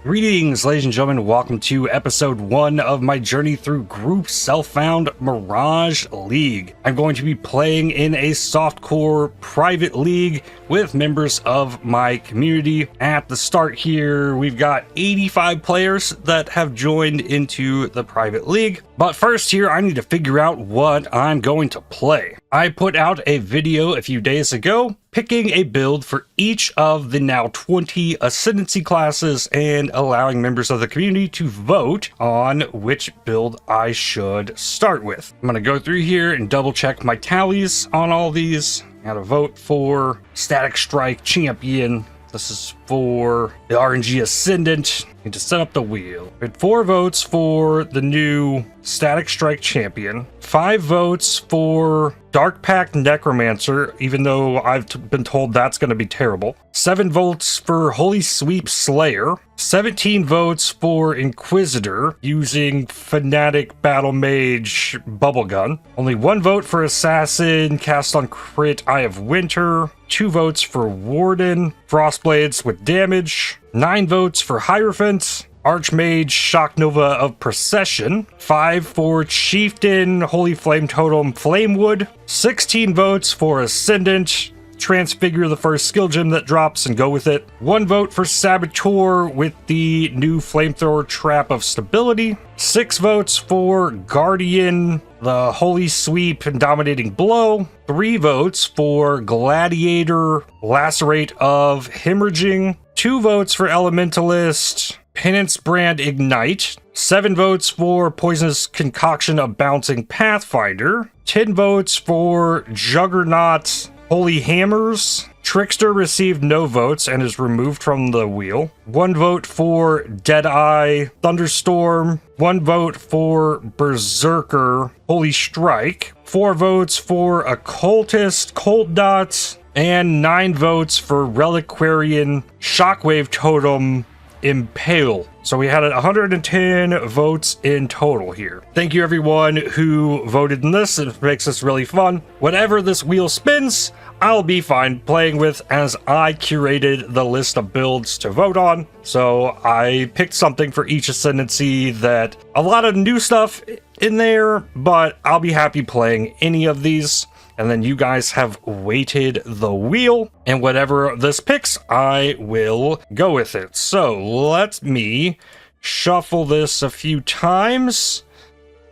Greetings, ladies and gentlemen. Welcome to episode 1 of my journey through group self-found Mirage League. I'm going to be playing in a softcore private league with members of my community. At the start here, we've got 85 players that have joined into the private league. But first here, I need to figure out what I'm going to play. I put out a video a few days ago picking a build for each of the now 20 ascendancy classes and allowing members of the community to vote on which build I should start with. I'm going to go through here and double check my tallies on all these. I got to vote for Static Strike Champion. This is for the RNG Ascendant. Need to set up the wheel. We had 4 votes for the new Static Strike Champion, 5 votes for Dark Pact Necromancer, even though I've been told that's going to be terrible, 7 votes for Holy Sweep Slayer, 17 votes for Inquisitor using Fanatic Battle Mage Bubblegun, only 1 vote for Assassin Cast on Crit Eye of Winter, 2 votes for Warden Frostblades with damage, 9 votes for Hierophant, Archmage Shock Nova of Procession, 5 for Chieftain Holy Flame Totem Flamewood, 16 votes for Ascendant, transfigure the first skill gem that drops and go with it, 1 vote for Saboteur with the new Flamethrower Trap of Stability, 6 votes for Guardian, the Holy Sweep and Dominating Blow, 3 votes for Gladiator, Lacerate of Hemorrhaging, 2 votes for Elementalist, Penance Brand Ignite, 7 votes for Poisonous Concoction of Bouncing Pathfinder, 10 votes for Juggernaut Holy Hammers, Trickster received no votes and is removed from the wheel, 1 vote for Deadeye Thunderstorm, 1 vote for Berserker Holy Strike, 4 votes for Occultist Cold Dots, and 9 votes for Reliquarian Shockwave Totem Impale. So we had 110 votes in total here. Thank you everyone who voted in this. It makes this really fun. Whatever this wheel spins, I'll be fine playing with, as I curated the list of builds to vote on. So I picked something for each ascendancy, that a lot of new stuff in there, but I'll be happy playing any of these. And then you guys have weighted the wheel, and whatever this picks, I will go with it. So let me shuffle this a few times.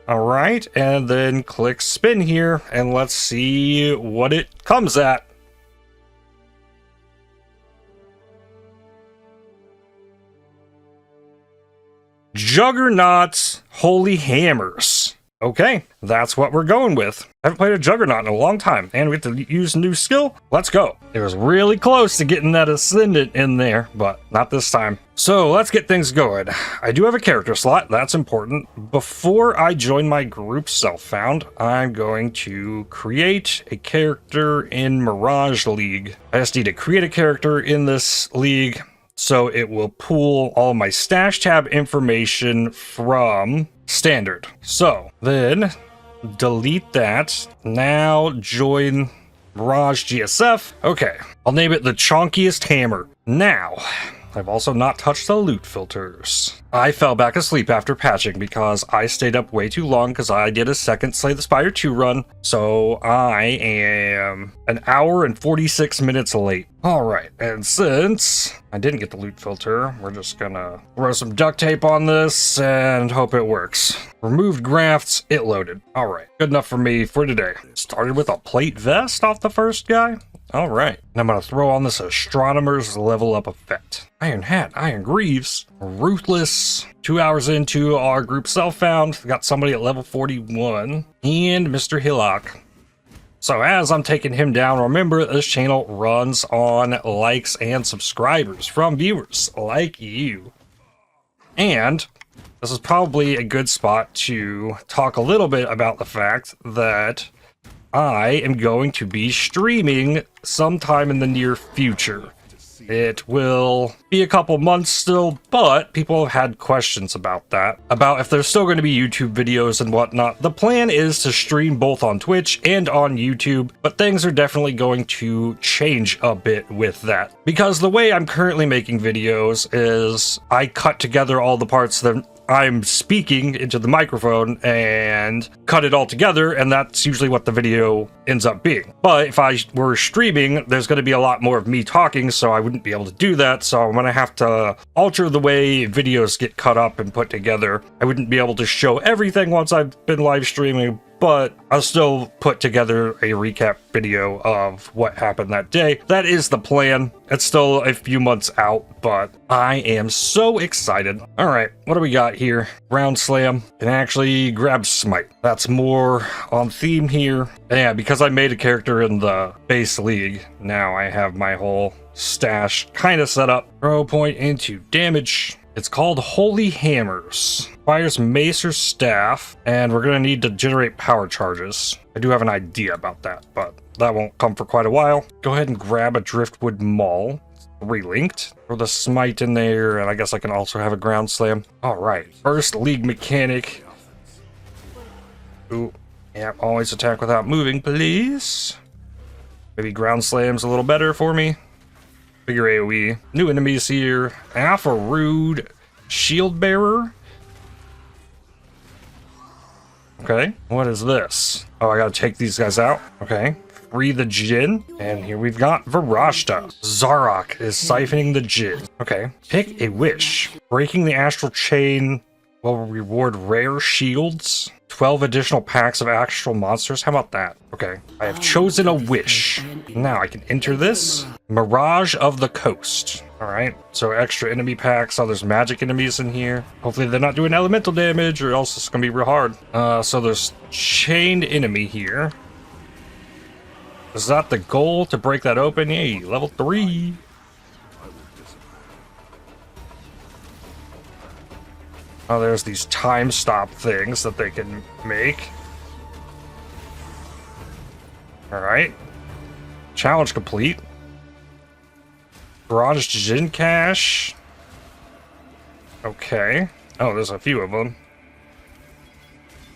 All right, and then click spin here, and let's see what it comes at. Juggernaut Holy Hammers. Okay, that's what we're going with. I haven't played a Juggernaut in a long time, and we have to use a new skill. Let's go. It was really close to getting that Ascendant in there, but not this time. So let's get things going. I do have a character slot, that's important. Before I join my group self-found, I'm going to create a character in Mirage League. I just need to create a character in this league, so it will pull all my stash tab information from standard. So then delete that. Now join Mirage GSF. Okay, I'll name it the Chonkiest Hammer. Now, I've also not touched the loot filters. I fell back asleep after patching because I stayed up way too long because I did a second Slay the Spire 2 run. So I am an hour and 46 minutes late. All right, and since I didn't get the loot filter, we're just gonna throw some duct tape on this and hope it works. Removed grafts, it loaded. All right, good enough for me for today. Started with a plate vest off the first guy. All right, and I'm gonna throw on this Astronomer's level up effect. Iron Hat, Iron Greaves, Ruthless. 2 hours into our group self-found, got somebody at level 41, and Mr. Hillock. So as I'm taking him down, remember this channel runs on likes and subscribers from viewers like you. And this is probably a good spot to talk a little bit about the fact that I am going to be streaming sometime in the near future. It will be a couple months still, but people have had questions about that, about if there's still going to be YouTube videos and whatnot. The plan is to stream both on Twitch and on YouTube, but things are definitely going to change a bit with that. Because the way I'm currently making videos is I cut together all the parts that I'm speaking into the microphone and cut it all together, and that's usually what the video ends up being. But if I were streaming, there's going to be a lot more of me talking, so I wouldn't be able to do that, so I'm going to have to alter the way videos get cut up and put together. I wouldn't be able to show everything once I've been live streaming, but I'll still put together a recap video of what happened that day. That is the plan. It's still a few months out, but I am so excited. All right, what do we got here? Ground Slam. Can actually grab Smite. That's more on theme here. Yeah, because I made a character in the base league, now I have my whole stash kind of set up. Throw point into damage. It's called Holy Hammers. Fires mace or staff, and we're gonna need to generate power charges. I do have an idea about that, but that won't come for quite a while. Go ahead and grab a Driftwood Maul. Relinked. Throw the Smite in there, and I guess I can also have a Ground Slam. All right, first league mechanic. Ooh, yeah, always attack without moving, please. Maybe Ground Slam's a little better for me. Figure AoE. New enemies here. Alpha Rude. Shield Bearer. Okay. What is this? Oh, I gotta take these guys out. Okay. Free the Jinn. And here we've got Varashta. Zarok is siphoning the Jinn. Okay. Pick a wish. Breaking the astral chain will reward rare shields. 12 additional packs of actual monsters. How about that? Okay. I have chosen a wish. Now I can enter this. Mirage of the Coast. Alright. So extra enemy packs. Oh, there's magic enemies in here. Hopefully they're not doing elemental damage, or else it's going to be real hard. So there's chained enemy here. Is that the goal, to break that open? Yay, level 3. Oh, there's these time stop things that they can make. Alright. Challenge complete. Bronze Jinn Cache. Okay. Oh, there's a few of them.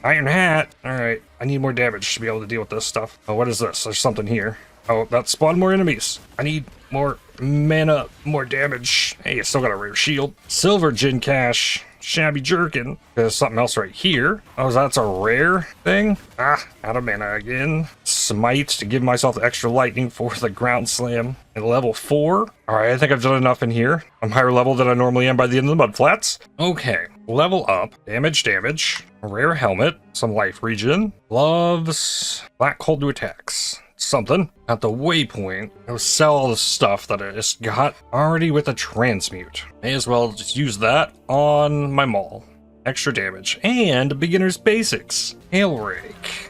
Iron Hat. Alright. I need more damage to be able to deal with this stuff. Oh, what is this? There's something here. Oh, that spawned more enemies. I need more mana, more damage. Hey, I still got a rare shield. Silver Jinn Cache. Shabby Jerkin. There's something else right here. Oh, that's a rare thing? Ah, out of mana again. Smite to give myself extra lightning for the Ground Slam. At level 4. Alright, I think I've done enough in here. I'm higher level than I normally am by the end of the Mud Flats. Okay, level up. Damage. A rare helmet. Some life regen. Gloves. Black cold to attacks. Something. At the waypoint, I'll sell all the stuff that I just got already with a transmute. May as well just use that on my maul. Extra damage. And beginner's basics. Hail Rake.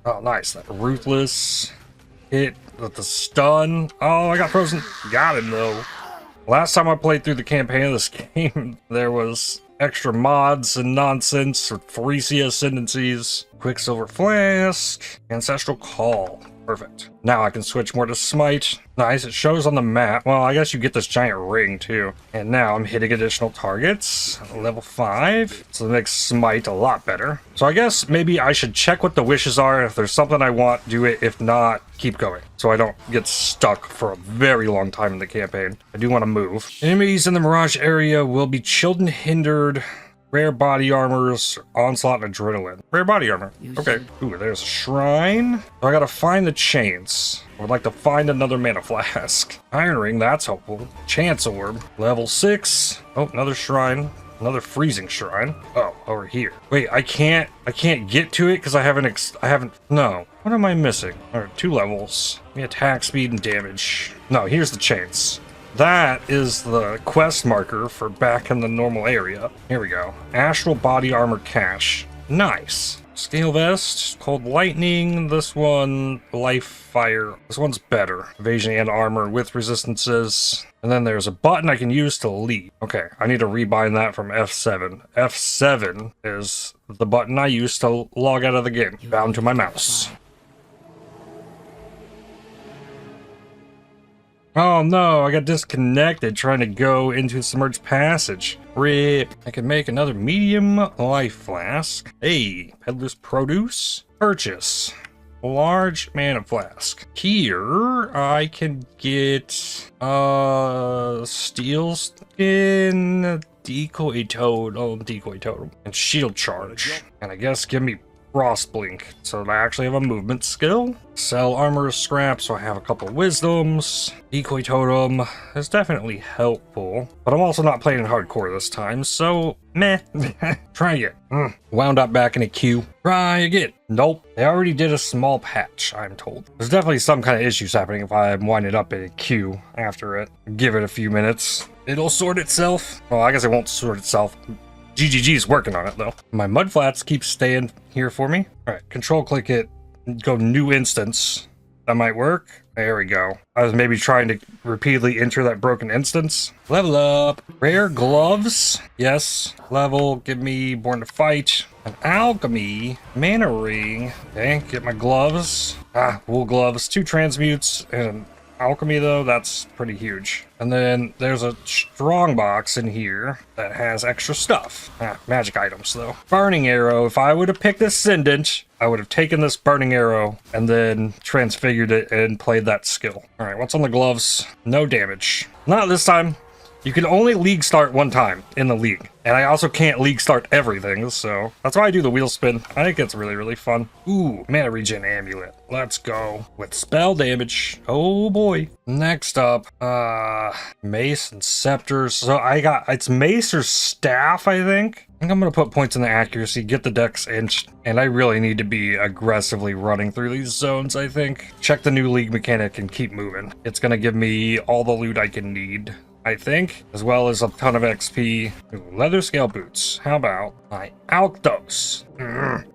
Oh, nice. That ruthless hit with the stun. Oh, I got frozen. Got him, though. Last time I played through the campaign of this game, there was extra mods and nonsense with Pharesia ascendancies. Quicksilver Flask. Ancestral Call. Perfect. Now I can switch more to Smite. Nice, it shows on the map. Well, I guess you get this giant ring too. And now I'm hitting additional targets. Level 5. So that makes Smite a lot better. So I guess maybe I should check what the wishes are. If there's something I want, do it. If not, keep going. So I don't get stuck for a very long time in the campaign. I do want to move. Enemies in the Mirage area will be chilled and hindered. Rare body armors, onslaught, and adrenaline. Rare body armor. Okay. Ooh, there's a shrine. So I gotta find the chains. I would like to find another mana flask. Iron ring, that's helpful. Chance orb. Level 6. Oh, another shrine. Another freezing shrine. Oh, over here. Wait, I can't get to it because I haven't, no. What am I missing? All right, 2 levels. Give me attack speed and damage. No, here's the chains. That is the quest marker for back in the normal area. Here we go. Astral Body Armor Cache. Nice. Scale Vest, Cold Lightning. This one, Life Fire. This one's better. Evasion and armor with resistances. And then there's a button I can use to leap. Okay, I need to rebind that from F7. F7 is the button I use to log out of the game. Bound to my mouse. Oh no, I got disconnected trying to go into the submerged passage. RIP. I can make another medium life flask. Hey, peddler's produce. Purchase. Large mana flask. Here, I can get steel skin, decoy totem, and shield charge. And I guess give me frost blink, so that I actually have a movement skill. Sell armor scrap, so I have a couple wisdoms. Decoy totem is definitely helpful, but I'm also not playing in hardcore this time, so meh. Try again. Wound up back in a queue. Try again. Nope. They already did a small patch, I'm told. There's definitely some kind of issues happening if I'm winding up in a queue after it. Give it a few minutes. It'll sort itself. Well, I guess it won't sort itself. GGG's working on it though. My mudflats keep staying here for me. All right, control click it, go new instance. That might work. There we go. I was maybe trying to repeatedly enter that broken instance. Level up. Rare gloves. Yes. Level. Give me Born to Fight. An alchemy. Mana ring. Okay, get my gloves. Wool gloves. 2 transmutes and alchemy though, that's pretty huge. And then there's a strong box in here that has extra stuff. Magic items though. Burning arrow. If I would have picked Ascendant, I would have taken this burning arrow and then transfigured it and played that skill. All right, what's on the gloves? No damage. Not this time. You can only league start one time in the league. And I also can't league start everything, so that's why I do the wheel spin. I think it's really, really fun. Ooh, mana regen amulet. Let's go. With spell damage. Oh boy. Next up, mace and scepters. So it's mace or staff, I think. I think I'm gonna put points in the accuracy, get the dex inch, and I really need to be aggressively running through these zones, I think. Check the new league mechanic and keep moving. It's gonna give me all the loot I can need, I think, as well as a ton of XP. Ooh, leather scale boots. How about my Alktos?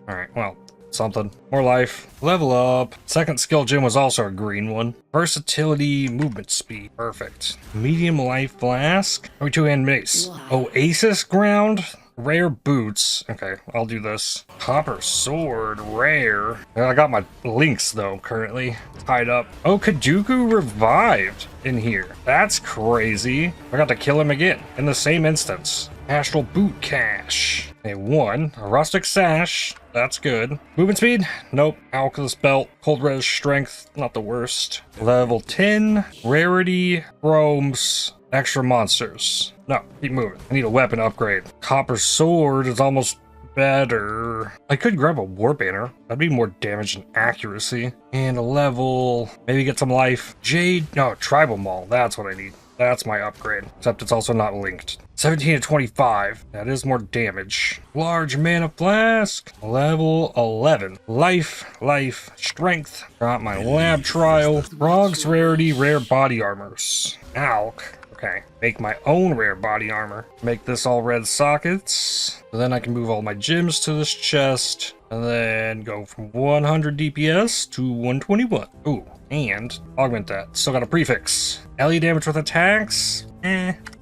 Alright, well, something. More life. Level up. Second skill gem was also a green one. Versatility, movement speed. Perfect. Medium life flask. Oh, 2-hand mace. Oasis ground. Rare boots. Okay, I'll do this. Copper sword, rare. I got my links though, currently tied up. Oh, Kaduku revived in here. That's crazy. I got to kill him again in the same instance. Astral boot cache. A rustic sash. That's good. Movement speed? Nope. Alchemist belt. Cold res strength. Not the worst. Level 10. Rarity. Chromes. Extra monsters. No, keep moving. I need a weapon upgrade. Copper sword is almost better. I could grab a war banner. That'd be more damage and accuracy. And a level. Maybe get some life. Jade. No, tribal maul. That's what I need. That's my upgrade. Except it's also not linked. 17 to 25. That is more damage. Large mana flask. Level 11. Life, strength. Got my lab trial. Frog's rarity, rare body armors. Alk. Okay, make my own rare body armor. Make this all red sockets. And then I can move all my gems to this chest. And then go from 100 DPS to 121. Ooh, and augment that. Still got a prefix. LE damage with attacks.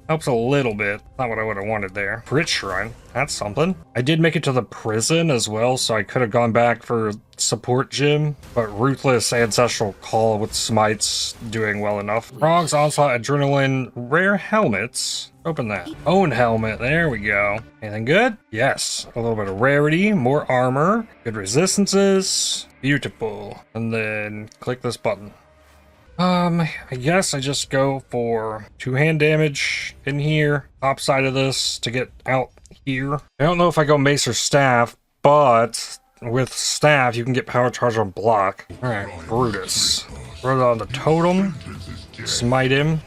Helps a little bit. Not what I would have wanted there. Crit Shrine. That's something. I did make it to the prison as well, so I could have gone back for support gym, but Ruthless Ancestral Call with Smites doing well enough. Frogs, Onslaught, Adrenaline, rare helmets. Open that. Own helmet. There we go. Anything good? Yes. A little bit of rarity, more armor, good resistances. Beautiful. And then click this button. I guess I just go for 2-hand damage in here, top side of this to get out here. I don't know if I go mace or staff, but with staff you can get power charge on block. Alright, Brutus. Throw it on the totem, smite him.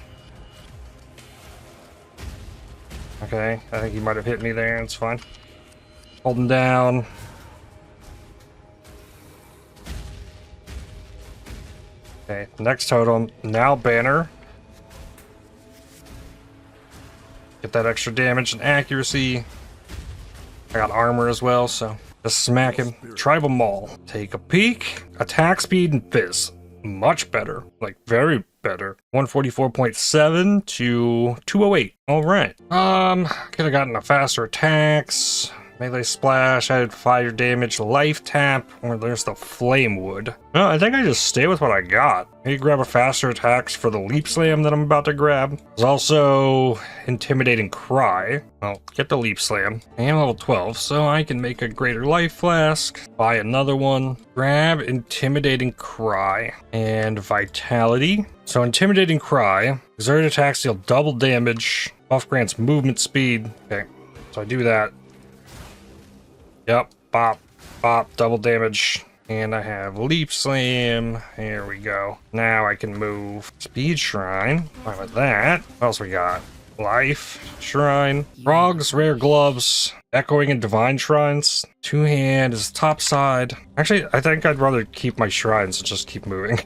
Okay, I think he might have hit me there, it's fine. Hold him down. Okay, next totem, now banner. Get that extra damage and accuracy. I got armor as well, so just smack him. Tribal Maul. Take a peek. Attack speed and fizz. Much better. Like, very better. 144.7 to 208. Alright. Could have gotten a faster attacks. Melee splash, added fire damage, life tap, or there's the flame wood. No, I think I just stay with what I got. Maybe grab a faster attacks for the leap slam that I'm about to grab. There's also intimidating cry. I'll get the leap slam. I am level 12, so I can make a greater life flask. Buy another one. Grab intimidating cry and vitality. So intimidating cry, exerted attacks deal double damage. Buff grants movement speed. Okay, so I do that. Yep, bop, bop, double damage. And I have leap slam. There we go. Now I can move. Speed shrine. Fine with that. What else we got? Life shrine. Frogs, rare gloves. Echoing and divine shrines. Two hand is top side. Actually, I think I'd rather keep my shrines and just keep moving.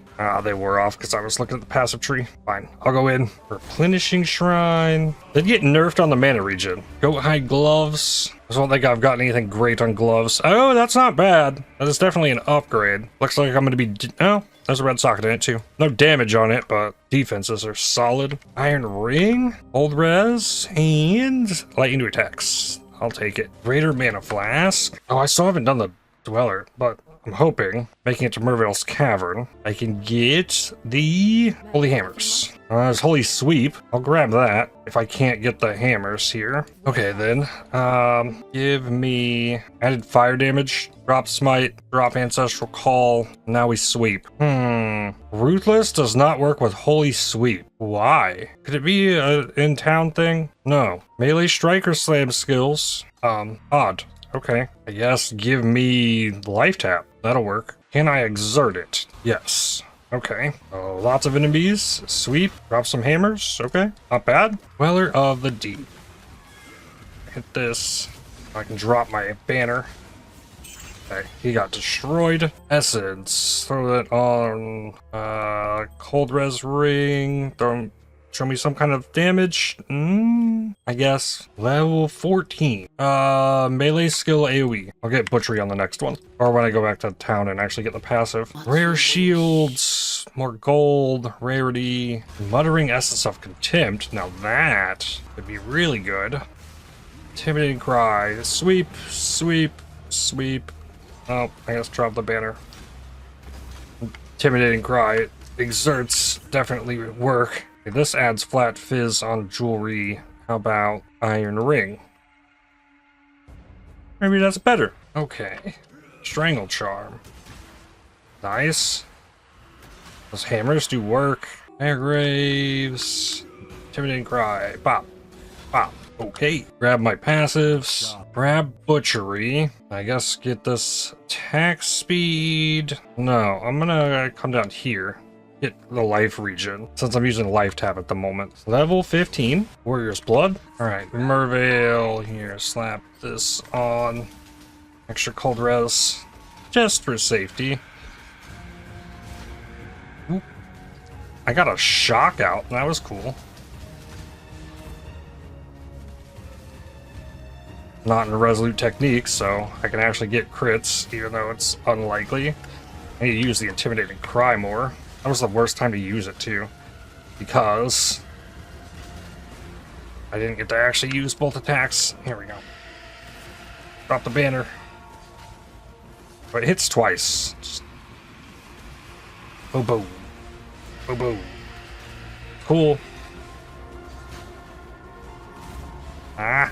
They wore off because I was looking at the passive tree. Fine, I'll go in. Replenishing shrine. Did get nerfed on the mana regen. Goat hide gloves. I don't think I've gotten anything great on gloves. Oh, that's not bad. That is definitely an upgrade. Looks like I'm going to be... Oh, there's a red socket in it too. No damage on it, but defenses are solid. Iron ring, old res, and lightning to attacks. I'll take it. Greater mana flask. Oh, I still haven't done the dweller, but I'm hoping, making it to Merveil's cavern, I can get the holy hammers. There's holy sweep. I'll grab that if I can't get the hammers here. Okay, then. Give me added fire damage, drop smite, drop ancestral call. Now we sweep. Ruthless does not work with holy sweep. Why? Could it be an in-town thing? No. Melee strike or slam skills. Odd. Okay. I guess give me life tap. That'll work. Can I exert it? Yes. Okay. Lots of enemies. Sweep. Drop some hammers. Okay. Not bad. Dweller of the Deep. Hit this. I can drop my banner. Okay. He got destroyed. Essence. Throw that on. Cold res ring. Show me some kind of damage. I guess. Level 14. Melee skill AoE. I'll get butchery on the next one. Or when I go back to town and actually get the passive. Rare shields. More gold. Rarity. Muttering essence of contempt. Now that would be really good. Intimidating cry. Sweep. Sweep. Sweep. Oh, I guess drop the banner. Intimidating cry. Exerts definitely work. Okay, this adds flat fizz on jewelry. How about iron ring? Maybe that's better. Okay. Strangle charm. Nice. Those hammers do work. Air graves. Intimidating cry. Pop. Pop. Okay. Grab my passives. Grab butchery. I guess get this attack speed. No, I'm gonna come down here. Get the life regen, since I'm using life tap at the moment. Level 15, Warrior's Blood. Alright, Merveil here, slap this on. Extra cold res, just for safety. Oop. I got a shock out, that was cool. Not in Resolute Technique, so I can actually get crits, even though it's unlikely. I need to use the Intimidating Cry more. That was the worst time to use it, too. Because I didn't get to actually use both attacks. Here we go. Drop the banner. But it hits twice. Just... boom, boom. Boom, boom. Cool. Ah.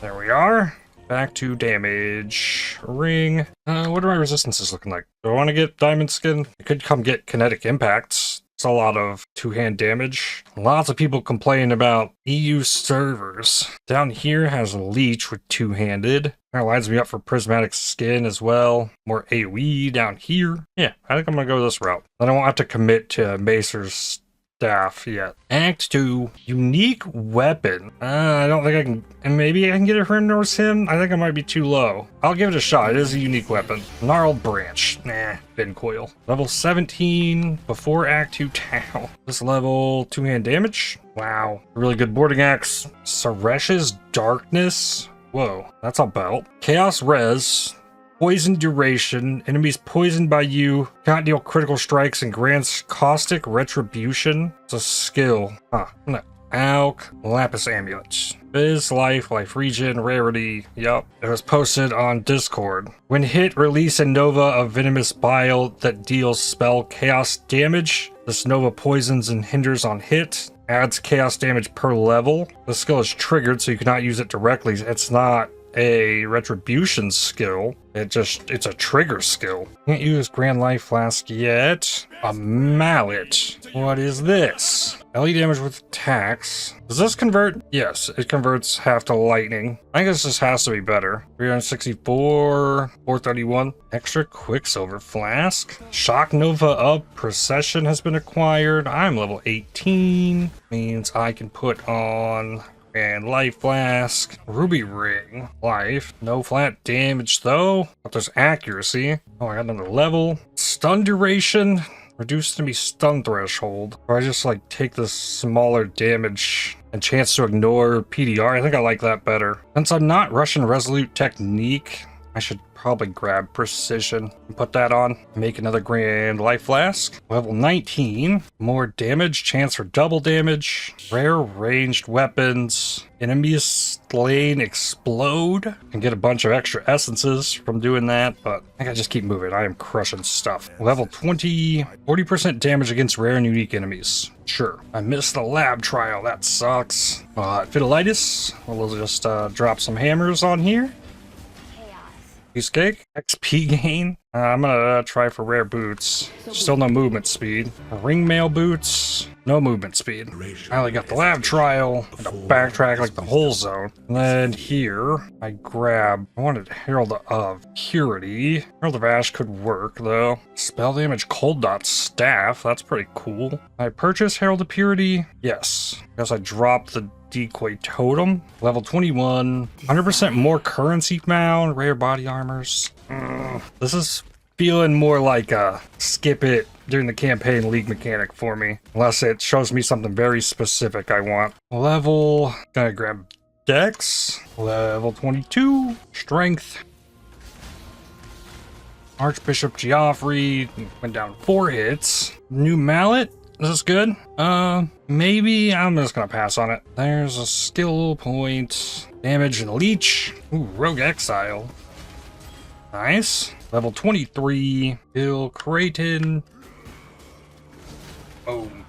There we are. Back to damage. Ring. What are my resistances looking like? Do I want to get diamond skin? I could come get kinetic impacts. It's a lot of two-hand damage. Lots of people complain about EU servers. Down here has leech with two-handed. That lines me up for prismatic skin as well. More AoE down here. Yeah, I think I'm gonna go this route. Then I won't have to commit to Macer's staff yet. Act 2, unique weapon. I don't think I can, and maybe I can get it for Norse him. I think I might be too low. I'll give it a shot. It is a unique weapon. Gnarled branch. Nah, bin coil. Level 17 before Act 2 town. This level 2-hand damage. Wow. Really good boarding axe. Saresh's darkness. Whoa, that's a belt. Chaos res. Poison duration. Enemies poisoned by you can't deal critical strikes and grants caustic retribution. It's a skill. Huh. Alk, Lapis Amulet. Biz, life regen, rarity. Yup. It was posted on Discord. When hit, release a Nova of Venomous Bile that deals spell chaos damage. This Nova poisons and hinders on hit. Adds chaos damage per level. The skill is triggered, so you cannot use it directly. It's not a retribution skill. It's a trigger skill. Can't use Grand Life Flask yet. A mallet. What is this? LE damage with attacks. Does this convert? Yes, it converts half to lightning. I guess this has to be better. 364, 431. Extra Quicksilver Flask. Shock Nova up. Procession has been acquired. I'm level 18. Means I can put on and Life Flask, Ruby Ring, Life, no flat damage though, but there's accuracy. Oh, I got another level. Stun duration, reduced enemy stun threshold. Or I just like take this smaller damage and chance to ignore PDR. I think I like that better. Since I'm not rushing Resolute Technique, I should probably grab Precision and put that on. Make another Grand Life Flask. Level 19. More damage, chance for double damage. Rare ranged weapons. Enemies slain explode. Can get a bunch of extra essences from doing that, but I gotta just keep moving. I am crushing stuff. Level 20. 40% damage against rare and unique enemies. Sure. I missed the lab trial. That sucks. Vitalitis. We'll just drop some hammers on here. Piece of cake. XP gain. I'm gonna try for rare boots. Still no movement speed. Ringmail boots. No movement speed. I only got the lab trial. And a backtrack like the whole zone. And then here, I wanted Herald of Purity. Herald of Ash could work though. Spell damage cold dot staff. That's pretty cool. I purchase Herald of Purity. Yes. Guess I dropped the Decoy Totem. Level 21. 100% more currency found. Rare body armors. This is feeling more like a skip it during the campaign league mechanic for me. Unless it shows me something very specific I want. Gonna grab Dex. Level 22. Strength. Archbishop Geoffrey. Went down 4 hits. New mallet. Is this good? Maybe I'm just gonna pass on it. There's a skill point. Damage and leech. Ooh, Rogue Exile. Nice. Level 23. Bill Creighton. Boom.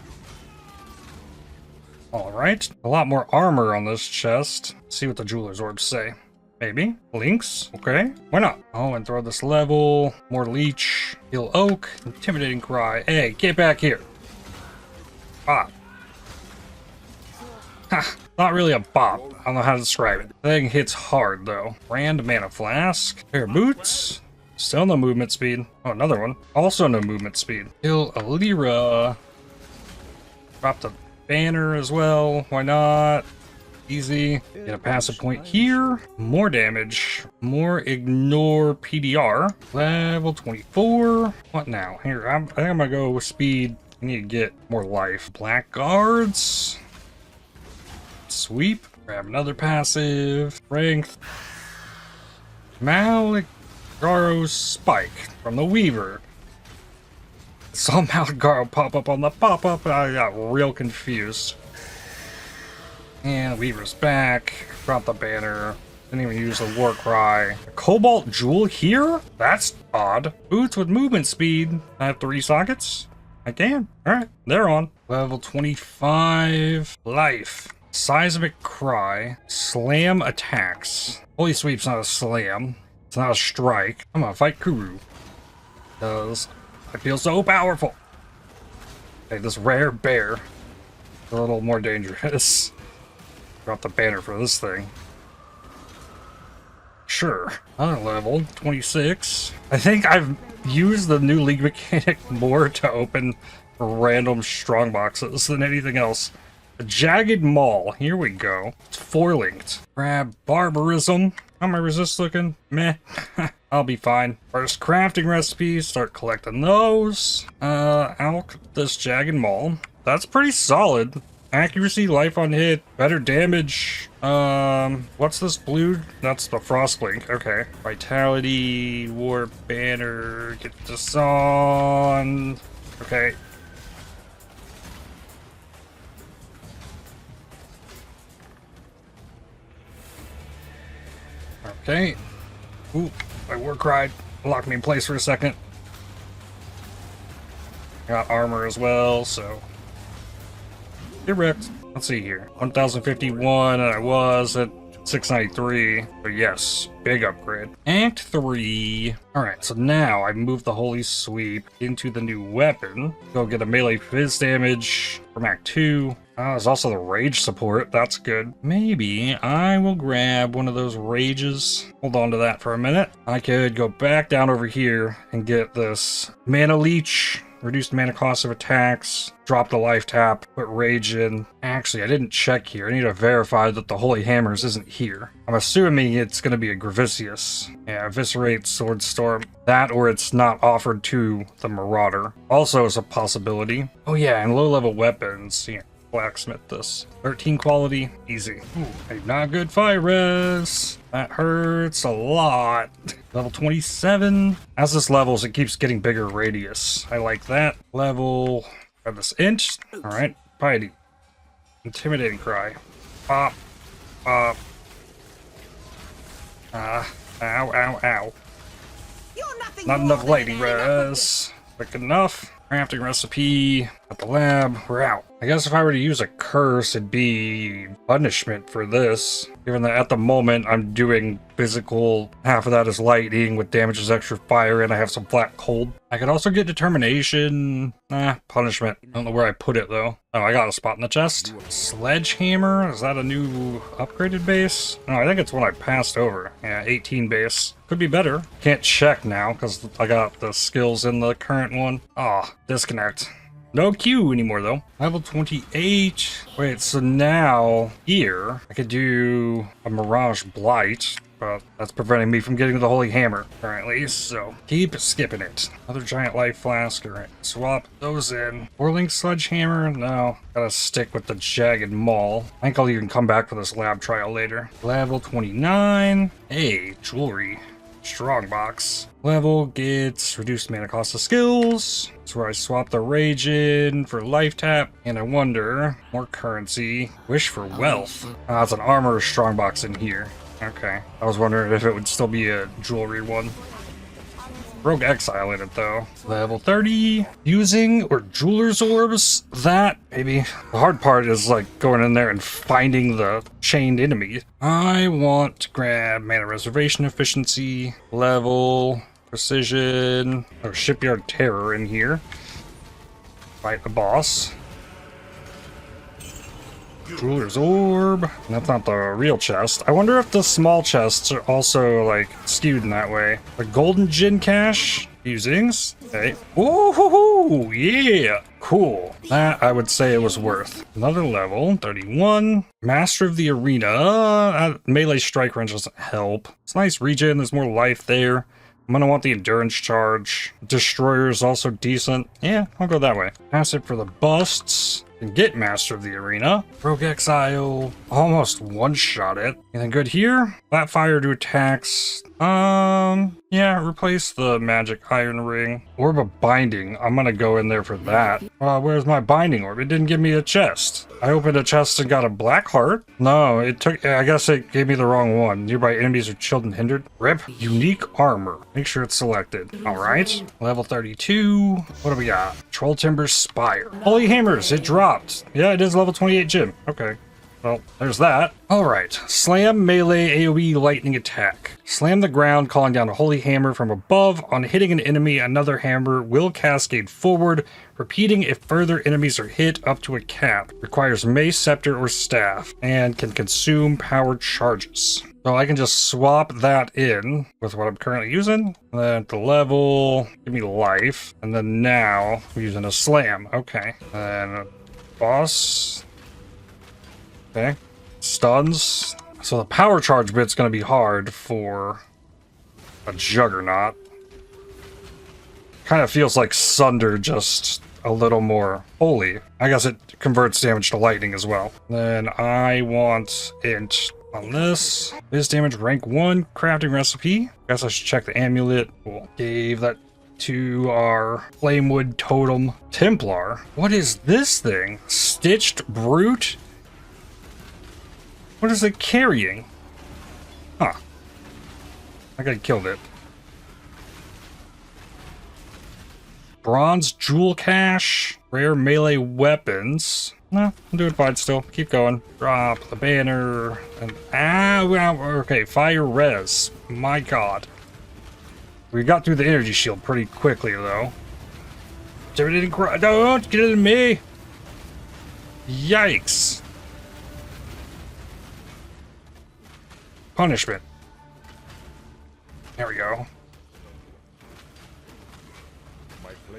Alright. A lot more armor on this chest. See what the jeweler's orbs say. Maybe. Links? Okay. Why not? Oh, and throw this level. More leech. Heal Oak. Intimidating Cry. Hey, get back here. Bop. Ha, not really a bop. I don't know how to describe it. The thing hits hard though. Brand Mana Flask. Pair of boots. Still no movement speed. Oh, another one. Also no movement speed. Kill Alira. Drop the banner as well. Why not? Easy. Get a passive point here. More damage. More ignore PDR. Level 24. What now? Here, I think I'm gonna go with speed. I need to get more life. Blackguards. Sweep. Grab another passive. Strength. Malagaro Spike from the Weaver. Saw Malagaro pop up on the pop-up and I got real confused. And Weaver's back. Drop the banner. Didn't even use the war cry. A Cobalt Jewel here? That's odd. Boots with movement speed. I have 3 sockets? I can. Alright, they're on. Level 25. Life. Seismic Cry. Slam attacks. Holy Sweep's not a slam. It's not a strike. I'm gonna fight Kuru. Because I feel so powerful. Okay, this rare bear. A little more dangerous. Drop the banner for this thing. Sure. Another level. 26. I think I've used the new league mechanic more to open random strong boxes than anything else. A Jagged Maul. Here we go. It's 4-linked. Grab Barbarism. How my resist looking? Meh. I'll be fine. First crafting recipes. Start collecting those. Alk this Jagged Maul. That's pretty solid. Accuracy, life on hit, better damage. What's this blue? That's the Frostlink. Okay. Vitality, War Banner, get this on. Okay. Okay. Ooh, my war cry locked me in place for a second. Got armor as well, so get wrecked. Let's see here. 1051, and I was at 693. But yes, big upgrade. Act 3. Alright, so now I move the Holy Sweep into the new weapon. Go get a melee fizz damage from Act 2. There's also the rage support. That's good. Maybe I will grab one of those rages. Hold on to that for a minute. I could go back down over here and get this mana leech. Reduced mana cost of attacks, drop the life tap, put rage in. Actually, I didn't check here. I need to verify that the Holy Hammers isn't here. I'm assuming it's going to be a Gravicius. Yeah, Eviscerate, Sword Storm. That or it's not offered to the Marauder. Also is a possibility. Oh yeah, and low-level weapons. Yeah, blacksmith this. 13 quality, easy. Ooh, I do not have good fire res. That hurts a lot. Level 27. As this levels, it keeps getting bigger radius. I like that. Level, grab this inch. All right, piety. Intimidating cry. Pop, pop. Ow, ow, ow. Not enough lighting res. Quick enough. Crafting recipe at the lab. We're out. I guess if I were to use a curse, it'd be punishment for this. Given that at the moment I'm doing physical, half of that is lightning with damages extra fire, and I have some flat cold. I could also get determination. Punishment. I don't know where I put it though. Oh, I got a spot in the chest. Sledgehammer? Is that a new upgraded base? No, I think it's one I passed over. Yeah, 18 base. Could be better. Can't check now because I got the skills in the current one. Disconnect. No Q anymore though. Level 28. Wait, so now here I could do a Mirage Blight, but that's preventing me from getting the Holy Hammer currently, so keep skipping it. Another giant life flask. Alright, swap those in. Whirling Sledgehammer? No. Gotta stick with the Jagged Maul. I think I'll even come back for this lab trial later. Level 29. Hey, jewelry. Strongbox. Level gets reduced mana cost of skills. That's where I swap the rage in for life tap. And I wonder, more currency. Wish for wealth. It's an armor strongbox in here. Okay. I was wondering if it would still be a jewelry one. Rogue Exile in it though. Level 30. Using or jeweler's orbs? That, maybe. The hard part is like going in there and finding the chained enemy. I want to grab mana reservation efficiency, level, precision, or shipyard terror in here. Fight the boss. Jeweler's orb. That's not the real chest. I wonder if the small chests are also like skewed in that way. The golden gin cache usings. Okay. Ooh, yeah. Cool. That I would say it was worth. Another level, 31. Master of the Arena. Melee strike range doesn't help. It's nice regen. There's more life there. I'm gonna want the endurance charge. Destroyer is also decent. Yeah, I'll go that way. Pass it for the busts. And get Master of the Arena. Rogue Exile. Almost one-shot it. Anything good here? Flat fire to attacks. Yeah, replace the magic iron ring. Orb of binding. I'm gonna go in there for that. Where's my binding orb? It didn't give me a chest. I opened a chest and got a black heart. No, it took, I guess it gave me the wrong one. Nearby enemies are chilled and hindered. Rip. Unique armor. Make sure it's selected. All right. Level 32. What do we got? Troll Timber Spire. Holy Hammers. It dropped. Yeah, it is level 28 gym. Okay. Well, there's that. Alright, slam melee AoE lightning attack. Slam the ground, calling down a holy hammer from above. On hitting an enemy, another hammer will cascade forward, repeating if further enemies are hit up to a cap. Requires mace, scepter, or staff, and can consume power charges. So I can just swap that in with what I'm currently using. And then at the level, give me life. And then now, I'm using a slam. Okay. And a boss. Okay, stuns. So the power charge bit's gonna be hard for a juggernaut. Kind of feels like Sunder, just a little more holy. I guess it converts damage to lightning as well. Then I want int on this. This damage rank 1, crafting recipe. Guess I should check the amulet. Cool. Gave that to our Flamewood Totem Templar. What is this thing? Stitched Brute? What is it carrying? Huh. I gotta kill it. Bronze jewel cache. Rare melee weapons. No, I'm doing fine still. Keep going. Drop the banner. And well, okay, fire res. My god. We got through the energy shield pretty quickly though. Don't get it in me. Yikes. Punishment. There we go.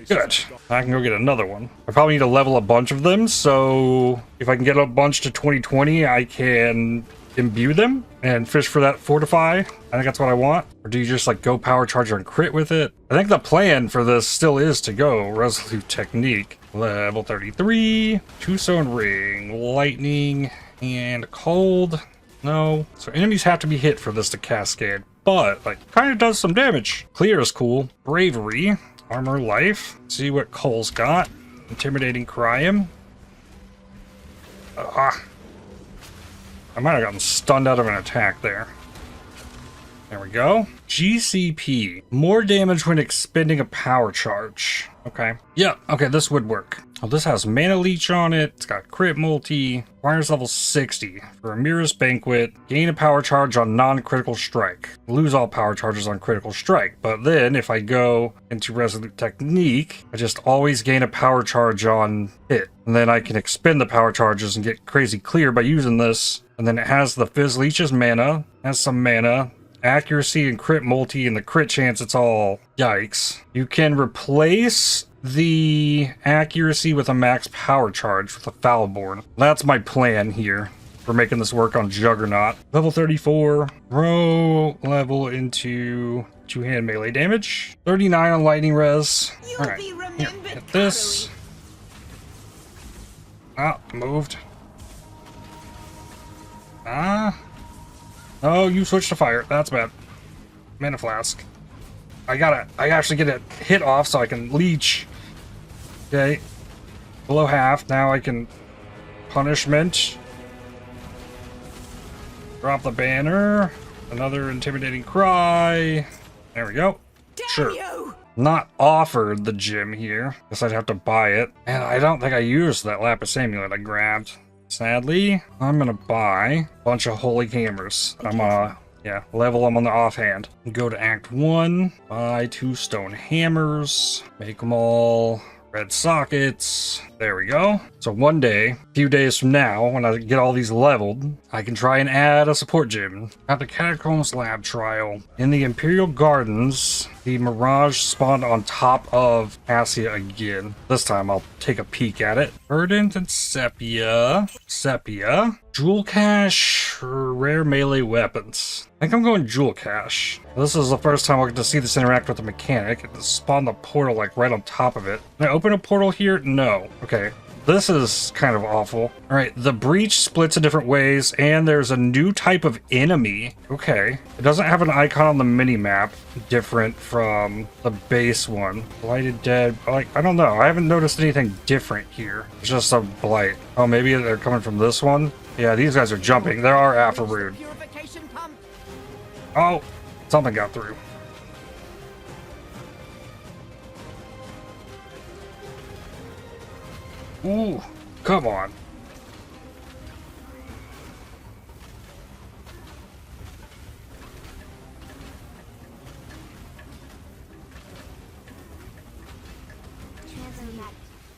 Good. I can go get another one. I probably need to level a bunch of them, so if I can get a bunch to 2020, I can imbue them and fish for that fortify. I think that's what I want. Or do you just like go power charger and crit with it? I think the plan for this still is to go resolute technique. Level 33, two stone ring, lightning, and cold. No. So enemies have to be hit for this to cascade, but like kind of does some damage. Clear is cool. Bravery. Armor life. See what Cole's got. Intimidating crime. I might have gotten stunned out of an attack there. There we go. GCP. More damage when expending a power charge. Okay. Yeah, okay, this would work. Oh, this has mana leech on it. It's got crit multi. Requires level 60. For a Mirage Banquet, gain a power charge on non-critical strike. Lose all power charges on critical strike. But then if I go into Resolute Technique, I just always gain a power charge on hit. And then I can expend the power charges and get crazy clear by using this. And then it has the Fizz Leech's mana, has some mana, accuracy and crit multi, and the crit chance, it's all yikes. You can replace the accuracy with a max power charge with a Foulborn. That's my plan here for making this work on Juggernaut. Level 34, row level into two-hand melee damage. 39 on lightning res. Alright, here, hit this. Ah, moved. Oh, you switched to fire. That's bad. Mana flask. I actually get a hit off so I can leech. Okay. Below half. Now I can punishment. Drop the banner. Another intimidating cry. There we go. Sure. Not offered the gym here. Guess I'd have to buy it. And I don't think I used that lapis amulet I grabbed. Sadly, I'm gonna buy a bunch of holy hammers. I'm gonna, level them on the offhand. Go to Act 1, buy 2 stone hammers, make them all red sockets. There we go. So one day, a few days from now, when I get all these leveled, I can try and add a support gym. At the Catacombs Lab trial. In the Imperial Gardens, the Mirage spawned on top of Cassia again. This time I'll take a peek at it. Verdant and Sepia. Jewel Cache, rare melee weapons. I think I'm going Jewel Cache. This is the first time I'll get to see this interact with the mechanic. It spawned the portal like right on top of it. Can I open a portal here? No. Okay. This is kind of awful. Alright, the breach splits in different ways, and there's a new type of enemy. Okay. It doesn't have an icon on the mini-map, different from the base one. Blighted Dead, like, I don't know. I haven't noticed anything different here. It's just a blight. Oh, maybe they're coming from this one? Yeah, these guys are jumping. There are Afterrude. Oh, something got through. Ooh, come on.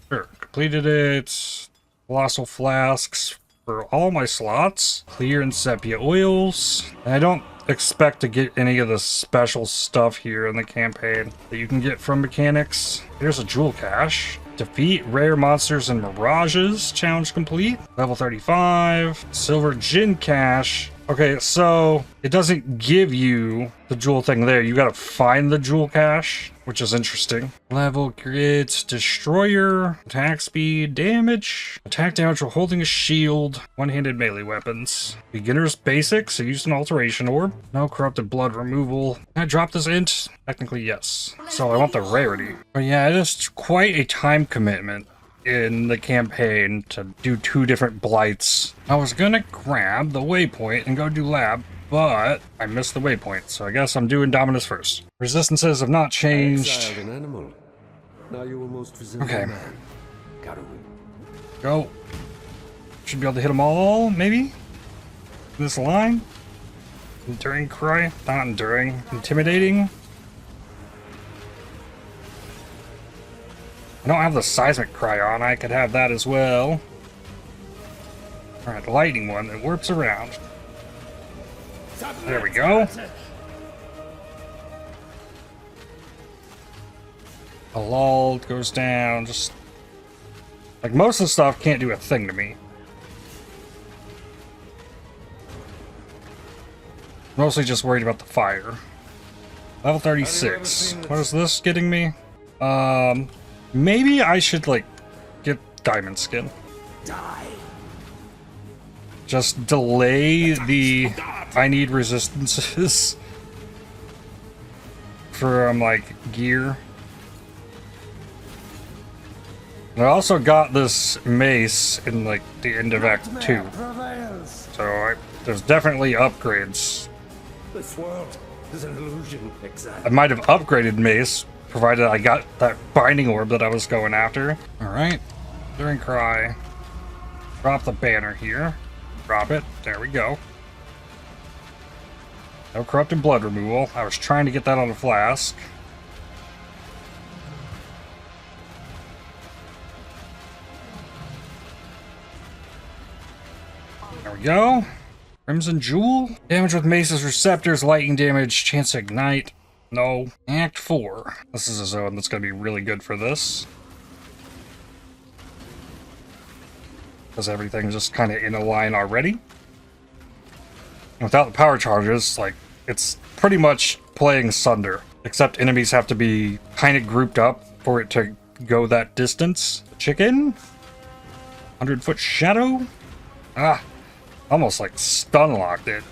Sure, completed it. Colossal flasks for all my slots. Clear and sepia oils. And I don't expect to get any of the special stuff here in the campaign that you can get from mechanics. Here's a jewel cache. Defeat rare monsters and mirages. Challenge complete. Level 35. Silver gin cache. Okay, so it doesn't give you the jewel thing there. You gotta find the jewel cache, which is interesting. Level grids, destroyer, attack speed, damage, attack damage while holding a shield, one-handed melee weapons. Beginner's basics, so use an alteration orb. No corrupted blood removal. Can I drop this int? Technically, yes. So I want the rarity. But yeah, it is quite a time commitment in the campaign to do 2 different blights. I was gonna grab the waypoint and go do lab, but I missed the waypoint, so I guess I'm doing Dominus first. Resistances have not changed. Exiled an animal. Now you almost resemble Okay. a man. Gotta win. Go. Should be able to hit them all, maybe? This line? Enduring cry? Not enduring. Intimidating? I don't have the seismic cry on. I could have that as well. Alright, the lightning one that warps around. There we go. A lull goes down. Just like most of the stuff can't do a thing to me. Mostly just worried about the fire. Level 36. What is this getting me? Maybe I should like get diamond skin. Just delay the I need resistances for like gear. And I also got this mace in like the end of Act 2. So there's definitely upgrades. This world is an illusion, Exile. I might have upgraded mace, provided I got that binding orb that I was going after. Alright. During cry. Drop the banner here. Drop it. There we go. No corrupted blood removal. I was trying to get that on the flask. There we go. Crimson Jewel. Damage with mace's receptors, lightning damage, chance to ignite. No. Act 4. This is a zone that's going to be really good for this. Because everything's just kind of in a line already. Without the power charges, like, it's pretty much playing Sunder. Except enemies have to be kind of grouped up for it to go that distance. Chicken? 100-foot shadow? Ah. Almost like stun locked it.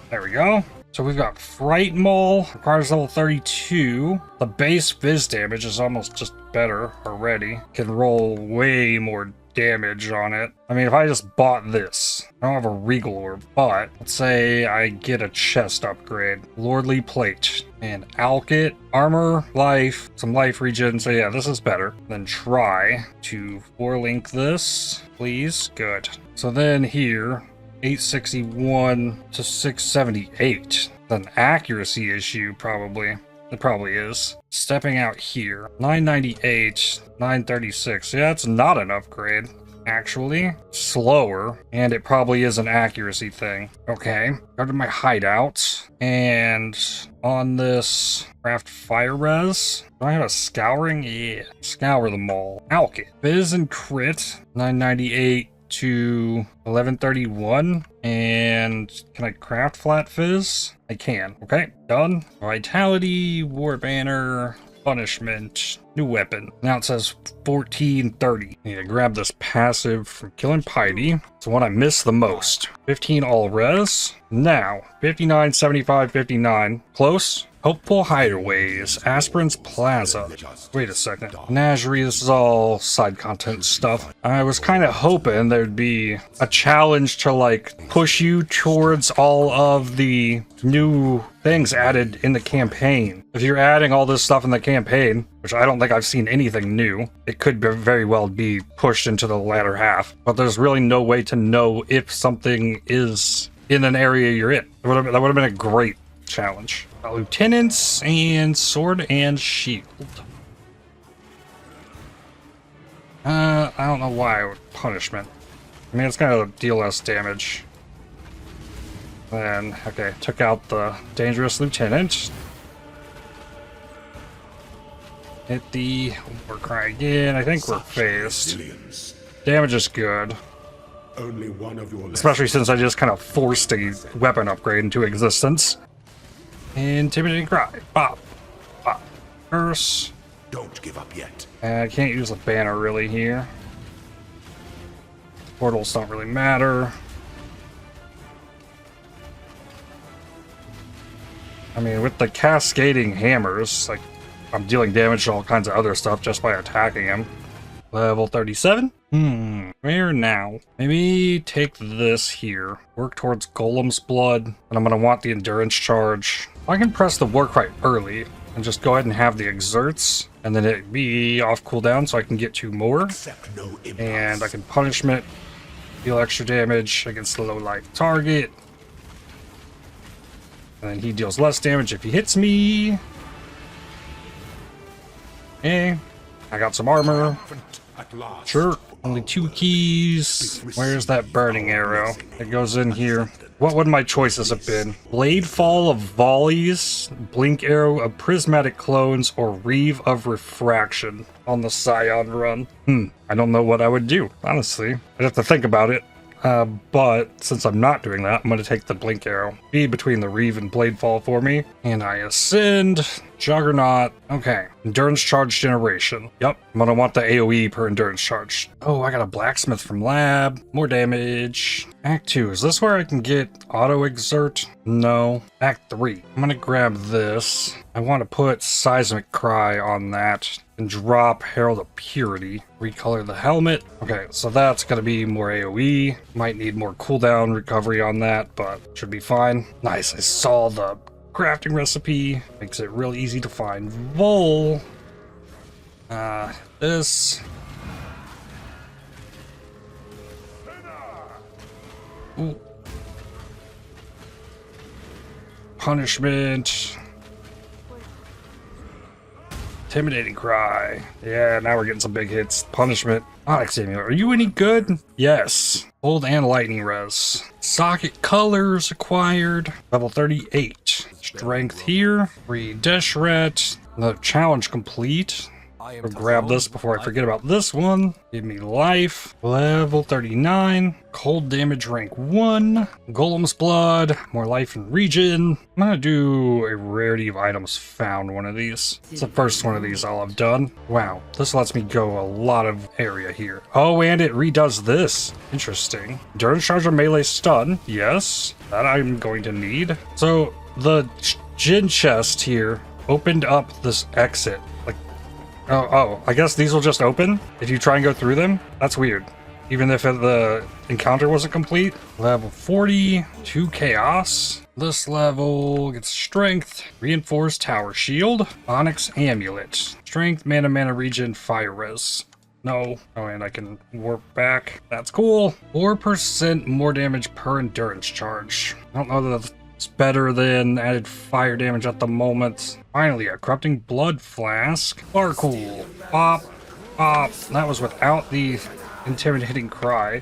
There we go. So we've got Fright Maul, requires level 32. The base Fizz damage is almost just better already. Can roll way more damage on it. I mean, if I just bought this, I don't have a Regal Orb, but let's say I get a chest upgrade. Lordly Plate and Alkit, armor, life, some life regen. So yeah, this is better. Then try to 4-link this, please. Good. So then here, 861 to 678. An accuracy issue, probably. It probably is. Stepping out here, 998, 936. Yeah, it's not an upgrade, actually. Slower, and it probably is an accuracy thing. Okay, go to my hideout, and on this craft fire res. Do I have a scouring? Yeah. Scour them all. Alkit. Fizz and crit, 998 to 1131. And can I craft flat fizz? I can. Okay, done. Vitality, war banner, punishment, new weapon. Now it says 1430. Need to grab this passive from Killing Piety. It's the one I miss the most. 15 all res. Now 59, 75, 59. Close. Hopeful Hideaways, Aspirin's Plaza. Wait a second. Menagerie, this is all side content stuff. I was kind of hoping there'd be a challenge to like push you towards all of the new things added in the campaign. If you're adding all this stuff in the campaign, which I don't think I've seen anything new, it could very well be pushed into the latter half. But there's really no way to know if something is in an area you're in. That would have been a great challenge. Lieutenants and sword and shield. I don't know why punishment. I mean, it's gonna deal less damage. Then, okay, took out the dangerous lieutenant. Hit the Warcry again. I think we're phased. Damage is good. Only one of your Especially since I just kind of forced a weapon upgrade into existence. Intimidating cry. Pop. Pop. Curse. Don't give up yet. I can't use a banner really here. Portals don't really matter. I mean, with the cascading hammers, like, I'm dealing damage to all kinds of other stuff just by attacking him. Level 37. Where now? Maybe take this here. Work towards Golem's blood, and I'm gonna want the endurance charge. I can press the war cry early and just go ahead and have the exerts, and then it be off cooldown so I can get 2 more. And I can punishment, deal extra damage against the low life target. And then he deals less damage if he hits me. Okay, I got some armor. Sure, only 2 keys. Where's that burning arrow? It goes in here. What would my choices have been? Blade Fall of Volleys, Blink Arrow of Prismatic Clones, or Reeve of Refraction on the Scion run? I don't know what I would do, honestly. I'd have to think about it. But since I'm not doing that, I'm going to take the Blink Arrow. Be between the Reeve and Blade Fall for me. And I ascend. Juggernaut. Okay. Endurance Charge Generation. Yep. I'm going to want the AoE per Endurance Charge. Oh, I got a Blacksmith from Lab. More damage. Act 2. Is this where I can get Auto Exert? No. Act 3. I'm going to grab this. I want to put Seismic Cry on that. And drop Herald of Purity. Recolor the helmet. Okay, so that's going to be more AoE. Might need more cooldown recovery on that, but should be fine. Nice, I saw the crafting recipe. Makes it real easy to find. Vol. This. Ooh. Punishment. Intimidating Cry. Yeah, now we're getting some big hits. Punishment. Onyx Amulet. Are you any good? Yes. Hold and Lightning Res. Socket Colors acquired. Level 38. Strength here. Free Deshret. Another challenge complete. I'll grab this before I forget about this one. Give me life. Level 39. Cold damage rank 1. Golem's blood. More life and regen. I'm gonna do a rarity of items found one of these. It's the first one of these I'll have done. Wow, this lets me go a lot of area here. Oh, and it redoes this. Interesting. Endurance charge or melee stun. Yes, that I'm going to need. So the gin chest here opened up this exit. Like, oh, I guess these will just open if you try and go through them? That's weird. Even if the encounter wasn't complete. Level 40, 2 chaos. This level gets strength, reinforced tower shield, onyx amulet, strength, mana regen, fire res. No. Oh, and I can warp back. That's cool. 4% more damage per endurance charge. I don't know that it's better than added fire damage at the moment. Finally, a corrupting blood flask. Cool. Pop. Pop. That was without the intimidating cry.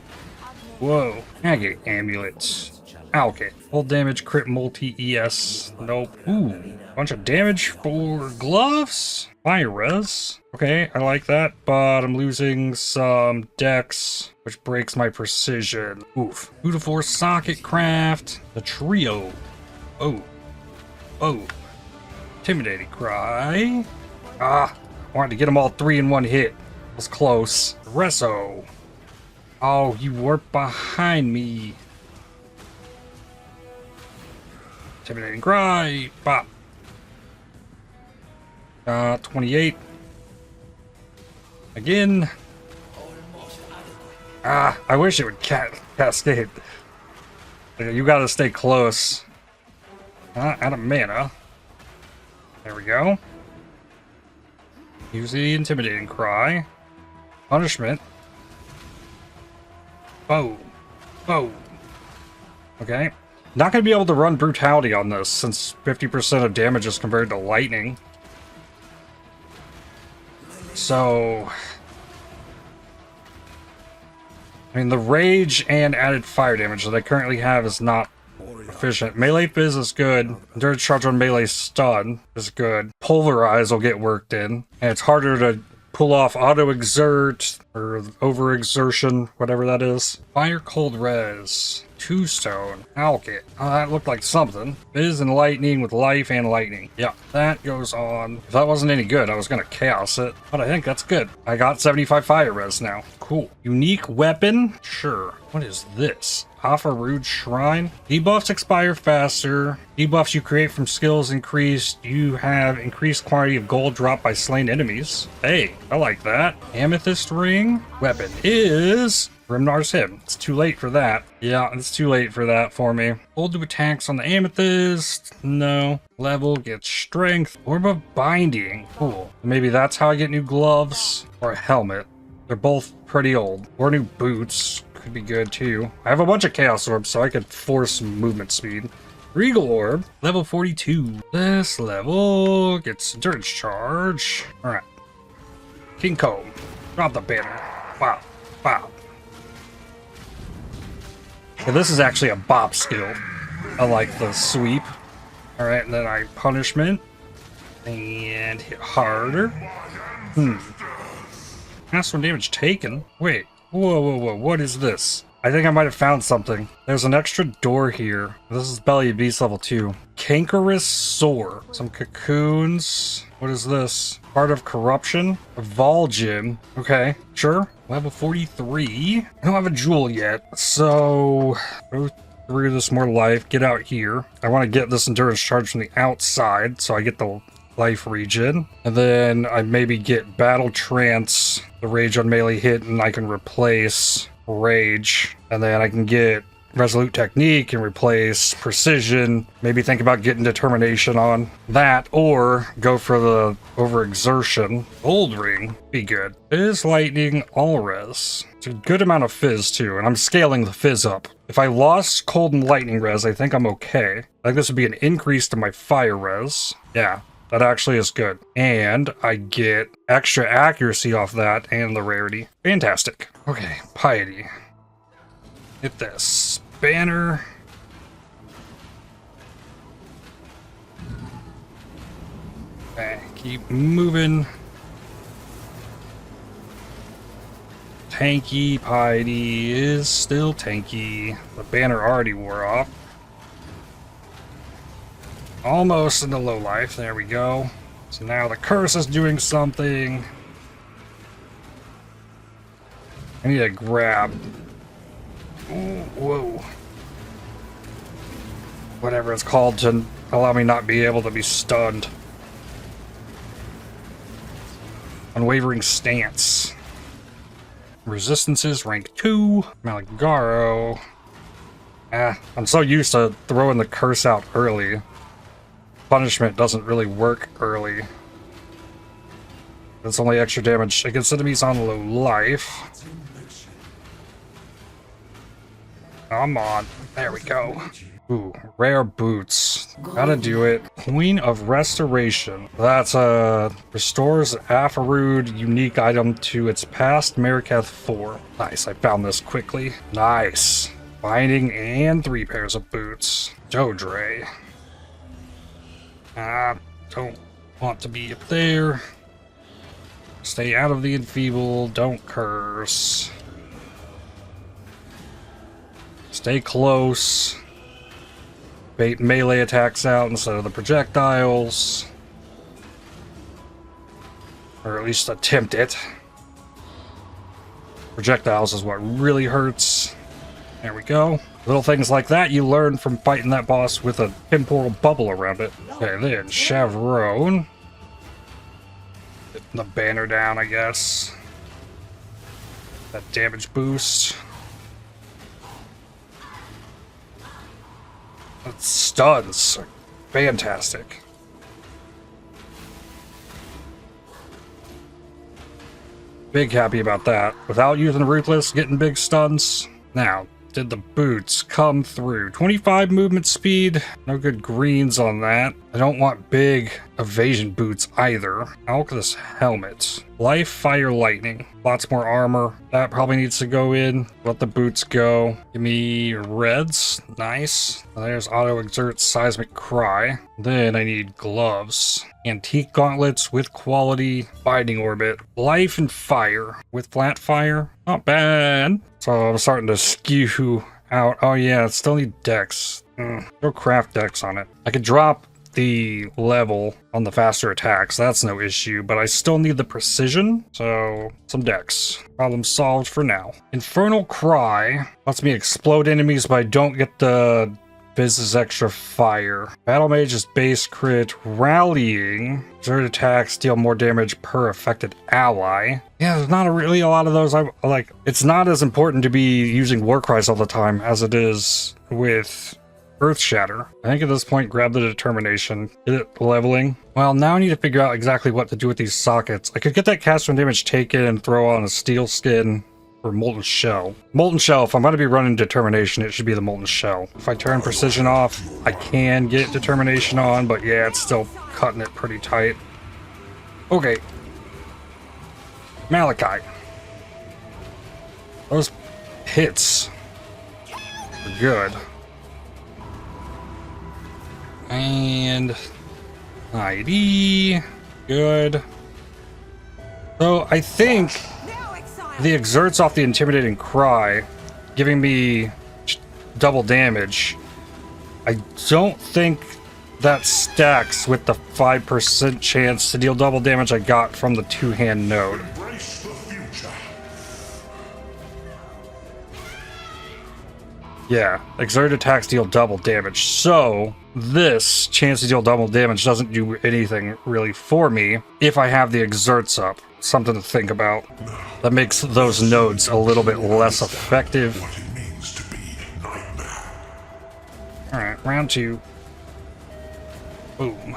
Whoa. Agate amulets. Alkit. Full damage, crit multi, ES. Nope. Ooh. Bunch of damage for gloves. Fire res. Okay, I like that, but I'm losing some dex, which breaks my precision. Oof. 2 to 4 socket craft. The trio. Oh. Oh. Intimidating cry. I wanted to get them all 3 in one hit. Was close. Resso. Oh, you warped behind me. Intimidating cry. Bop. 28. Again. I wish it would cascade. You gotta stay close. Out of mana. There we go. Use the intimidating cry. Punishment. Boom. Boom. Okay. Not going to be able to run brutality on this since 50% of damage is converted to lightning. So, I mean, the rage and added fire damage that I currently have is not efficient. Melee Fizz is good. Endurance charge on melee stun is good. Pulverize will get worked in. And it's harder to pull off auto exert or over exertion, whatever that is. Fire cold res. 2 stone. Alkit. Oh, that looked like something. Fizz and lightning with life and lightning. Yeah, that goes on. If that wasn't any good, I was gonna chaos it. But I think that's good. I got 75 fire res now. Cool. Unique weapon? Sure. What is this? Offer Rude Shrine. Debuffs expire faster. Debuffs you create from skills increased. You have increased quantity of gold dropped by slain enemies. Hey, I like that. Amethyst Ring. lightning. Weapon is Grimnar's Hymn. It's too late for that. Yeah, it's too late for that for me. Hold to attacks on the amethyst. No. Level gets strength. Orb of binding. Cool. Maybe that's how I get new gloves or a helmet. They're both pretty old. Or new boots. Could be good too. I have a bunch of chaos orbs, so I could force movement speed. Regal Orb, level 42. This level gets endurance charge. Alright. King Comb. Drop the banner. Wow. Wow. So this is actually a bop skill. I like the sweep. Alright, and then I punishment. And hit harder. Maximum damage taken. Wait. Whoa, whoa, whoa. What is this? I think I might have found something. There's an extra door here. This is Belly of Beast level 2. Cankerous Sore. Some cocoons. What is this? Part of Corruption. A Vol'jin. Okay, sure. Level 43. I don't have a jewel yet, so go through this more life. Get out here. I want to get this endurance charge from the outside, so I get the life regen. And then I maybe get Battle Trance, the rage on melee hit, and I can replace Rage, and then I can get Resolute Technique and replace Precision. Maybe think about getting Determination on that, or go for the Overexertion. Gold Ring, be good. Fizz, Lightning, All Res. It's a good amount of Fizz too, and I'm scaling the Fizz up. If I lost Cold and Lightning Res, I think I'm okay. I think this would be an increase to my Fire Res. Yeah. That actually is good. And I get extra accuracy off that and the rarity. Fantastic. Okay, Piety. Hit this. Banner. Okay, keep moving. Tanky. Piety is still tanky. The banner already wore off. Almost into low life. There we go. So now the curse is doing something. I need to grab. Ooh, whoa. Whatever it's called to allow me not be able to be stunned. Unwavering Stance. Resistances rank 2. Malagaro. I'm so used to throwing the curse out early. Punishment doesn't really work early. It's only extra damage against enemies on low life. Come on. There we go. Ooh, rare boots. Gotta do it. Queen of Restoration. That's restores Afarud unique item to its past Marikath 4. Nice, I found this quickly. Nice. Binding and 3 pairs of boots. Dodre. Don't want to be up there. Stay out of the enfeeble. Don't curse. Stay close. Bait melee attacks out instead of the projectiles. Or at least attempt it. Projectiles is what really hurts. There we go. Little things like that you learn from fighting that boss with a temporal bubble around it. Okay, then Chavron. Getting the banner down, I guess. That damage boost. That stuns are fantastic. Big happy about that. Without using Ruthless, getting big stuns. Now, did the boots come through? 25 movement speed. No good greens on that. I don't want big evasion boots either. Alchemist helmet. Life, fire, lightning. Lots more armor. That probably needs to go in. Let the boots go. Give me reds. Nice. There's auto exert seismic cry. Then I need gloves. Antique gauntlets with quality. Binding orbit. Life and fire with flat fire. Not bad. So I'm starting to skew out. Oh yeah, I still need dex. Go craft dex on it. I could drop the level on the faster attacks. That's no issue, but I still need the precision. So some dex. Problem solved for now. Infernal Cry lets me explode enemies, but I don't get the Business extra fire. Battle Mage is base crit. Rallying. Exert attacks deal more damage per affected ally. Yeah, there's not really a lot of those. I like. It's not as important to be using war cries all the time as it is with Earth Shatter. I think at this point, grab the determination. Get it leveling. Well, now I need to figure out exactly what to do with these sockets. I could get that cast when damage taken and throw on a steel skin or molten shell. Molten shell, if I'm going to be running determination, it should be the molten shell. If I turn precision off, I can get determination on, but yeah, it's still cutting it pretty tight. Okay. Malachi. Those hits are good. And ID, good. So I think the exerts off the intimidating cry, giving me double damage. I don't think that stacks with the 5% chance to deal double damage I got from the two-hand node. Embrace the future. Yeah, exert attacks deal double damage. So this chance to deal double damage doesn't do anything really for me if I have the exerts up. Something to think about. That makes those nodes a little bit less effective. What it means to be nightmare. Alright, round 2. Boom.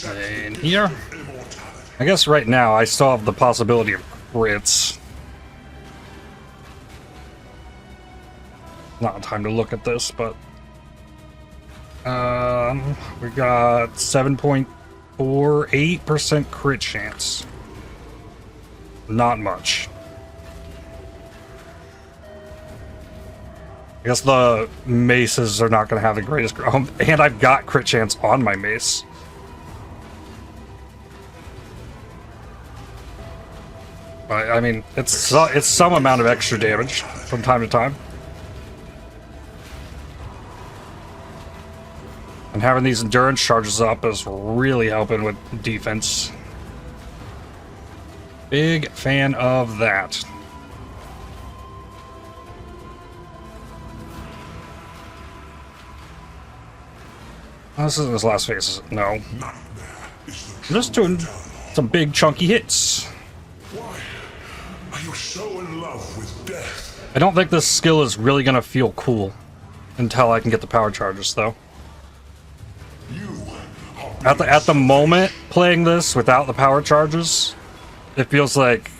And here. I guess right now I still have the possibility of crits. Not time to look at this, but we got 7.48% crit chance. Not much. I guess the maces are not going to have the greatest. And I've got crit chance on my mace. But I mean, it's some amount of extra damage from time to time. And having these endurance charges up is really helping with defense. Big fan of that. Oh, this isn't his last phase, is it? No. I'm just doing some big chunky hits. Why are you so in love with death? I don't think this skill is really going to feel cool until I can get the power charges, though. At the moment, playing this without the power charges, it feels like,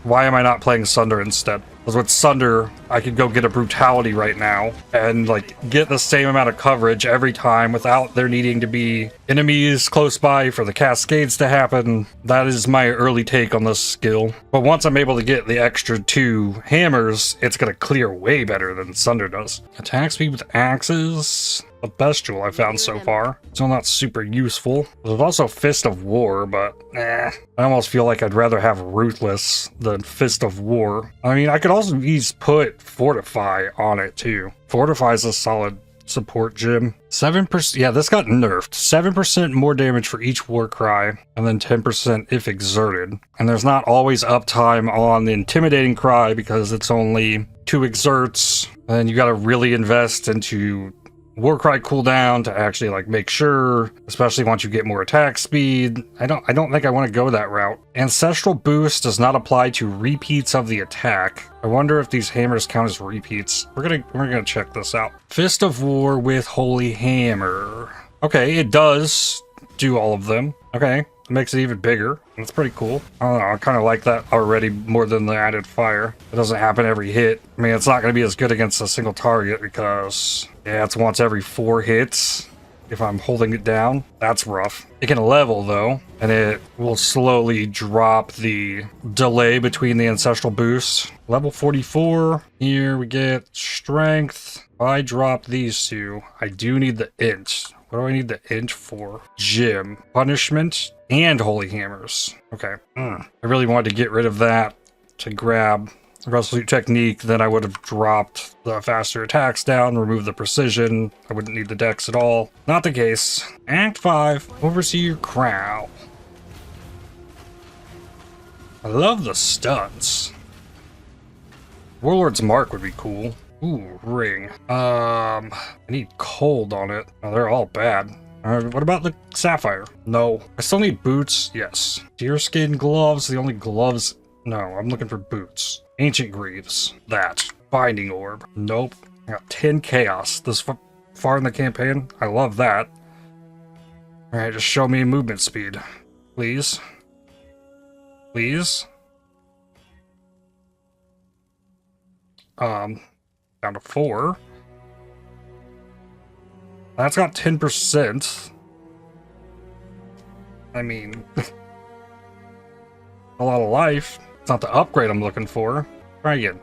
why am I not playing Sunder instead? Because with Sunder, I could go get a Brutality right now and like get the same amount of coverage every time without there needing to be enemies close by for the cascades to happen. That is my early take on this skill. But once I'm able to get the extra 2 hammers, it's going to clear way better than Sunder does. Attack speed with axes. The best tool I found so far. Still not super useful. There's also Fist of War, but I almost feel like I'd rather have Ruthless than Fist of War. I mean, I could also put Fortify on it too. Fortify is a solid support gem. 7%, yeah, this got nerfed. 7% more damage for each war cry, and then 10% if exerted. And there's not always uptime on the intimidating cry because it's only 2 exerts, and you gotta really invest into Warcry cooldown to actually like make sure, especially once you get more attack speed. I don't think I want to go that route. Ancestral boost does not apply to repeats of the attack. I wonder if these hammers count as repeats. We're gonna check this out. Fist of War with Holy Hammer. Okay, it does do all of them. Okay, it makes it even bigger. That's pretty cool. I don't know, I kind of like that already more than the added fire. It doesn't happen every hit. I mean, it's not going to be as good against a single target because, yeah, it's once every 4 hits if I'm holding it down. That's rough. It can level, though, and it will slowly drop the delay between the ancestral boosts. Level 44. Here we get strength. If I drop these 2, I do need the int. What do I need the int for? Gym, punishment, and holy hammers. Okay. I really wanted to get rid of that to grab Resolute Technique. Then I would have dropped the faster attacks down, removed the precision. I wouldn't need the dex at all. Not the case. Act 5. Oversee your crowd. I love the stunts. Warlord's Mark would be cool. Ooh, ring. I need cold on it. Oh, they're all bad. What about the sapphire? No. I still need boots. Yes. Deerskin gloves. The only gloves. No, I'm looking for boots. Ancient greaves. That. Binding orb. Nope. I got 10 chaos this far in the campaign. I love that. Alright, just show me movement speed. Please. Please. Down to 4. That's got 10%. I mean, a lot of life. It's not the upgrade I'm looking for. Try again.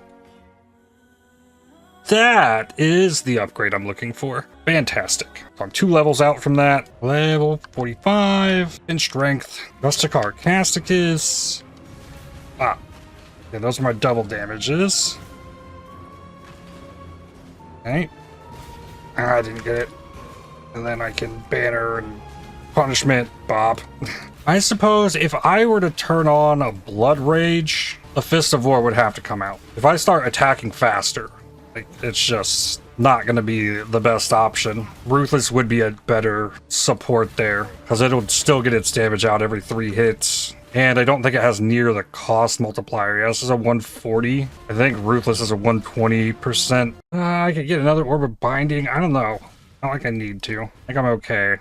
That is the upgrade I'm looking for. Fantastic. So I'm 2 levels out from that. Level 45 in strength. Rustikar Casticus. Ah. Yeah, those are my double damages. Okay. I didn't get it. And then I can banner and punishment Bob. I suppose if I were to turn on a Blood Rage, a Fist of War would have to come out. If I start attacking faster, like, it's just not going to be the best option. Ruthless would be a better support there, because it'll still get its damage out every 3 hits. And I don't think it has near the cost multiplier. Yeah, this is a 140. I think Ruthless is a 120%. I could get another Orb of Binding. I don't know. Not like I need to. I think I'm okay.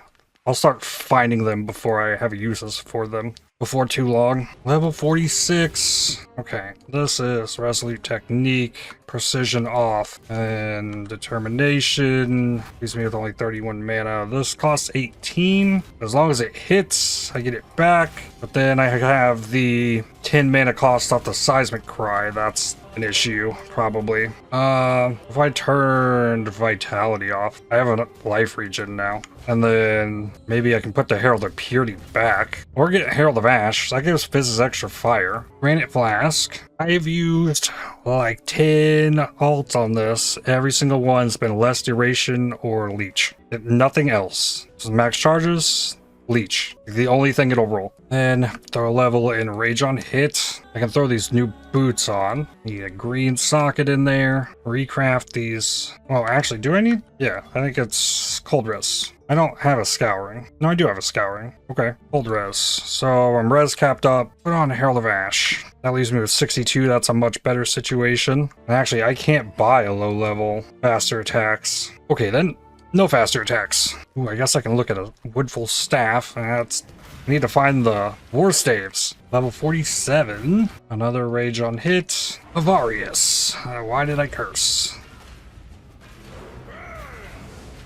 I'll start finding them before I have uses for them. Before too long. Level 46. Okay, this is Resolute Technique, Precision off, and Determination. Leaves me with only 31 mana. This costs 18. As long as it hits, I get it back. But then I have the 10 mana cost off the Seismic Cry. That's an issue, probably. If I turned Vitality off, I have a life regen now. And then maybe I can put the Herald of Purity back. Or get Herald of Ash. That gives Fizz's extra fire. Granite Flask. I've used like 10 alts on this. Every single one's been less duration or leech. Nothing else. So max charges, leech. The only thing it'll roll. Then throw a level in Rage on hit. I can throw these new boots on. Need a green socket in there. Recraft these. Oh, actually, do I need? Yeah, I think it's Cold Res. I don't have a Scouring. No, I do have a Scouring. Okay, Cold Res. So I'm res capped up. Put on Herald of Ash. That leaves me with 62. That's a much better situation. And actually, I can't buy a low level faster attacks. Okay, then no faster attacks. Ooh, I guess I can look at a Woodful Staff. That's... I need to find the War Staves. Level 47. Another Rage on hit. Avarius. Why did I curse?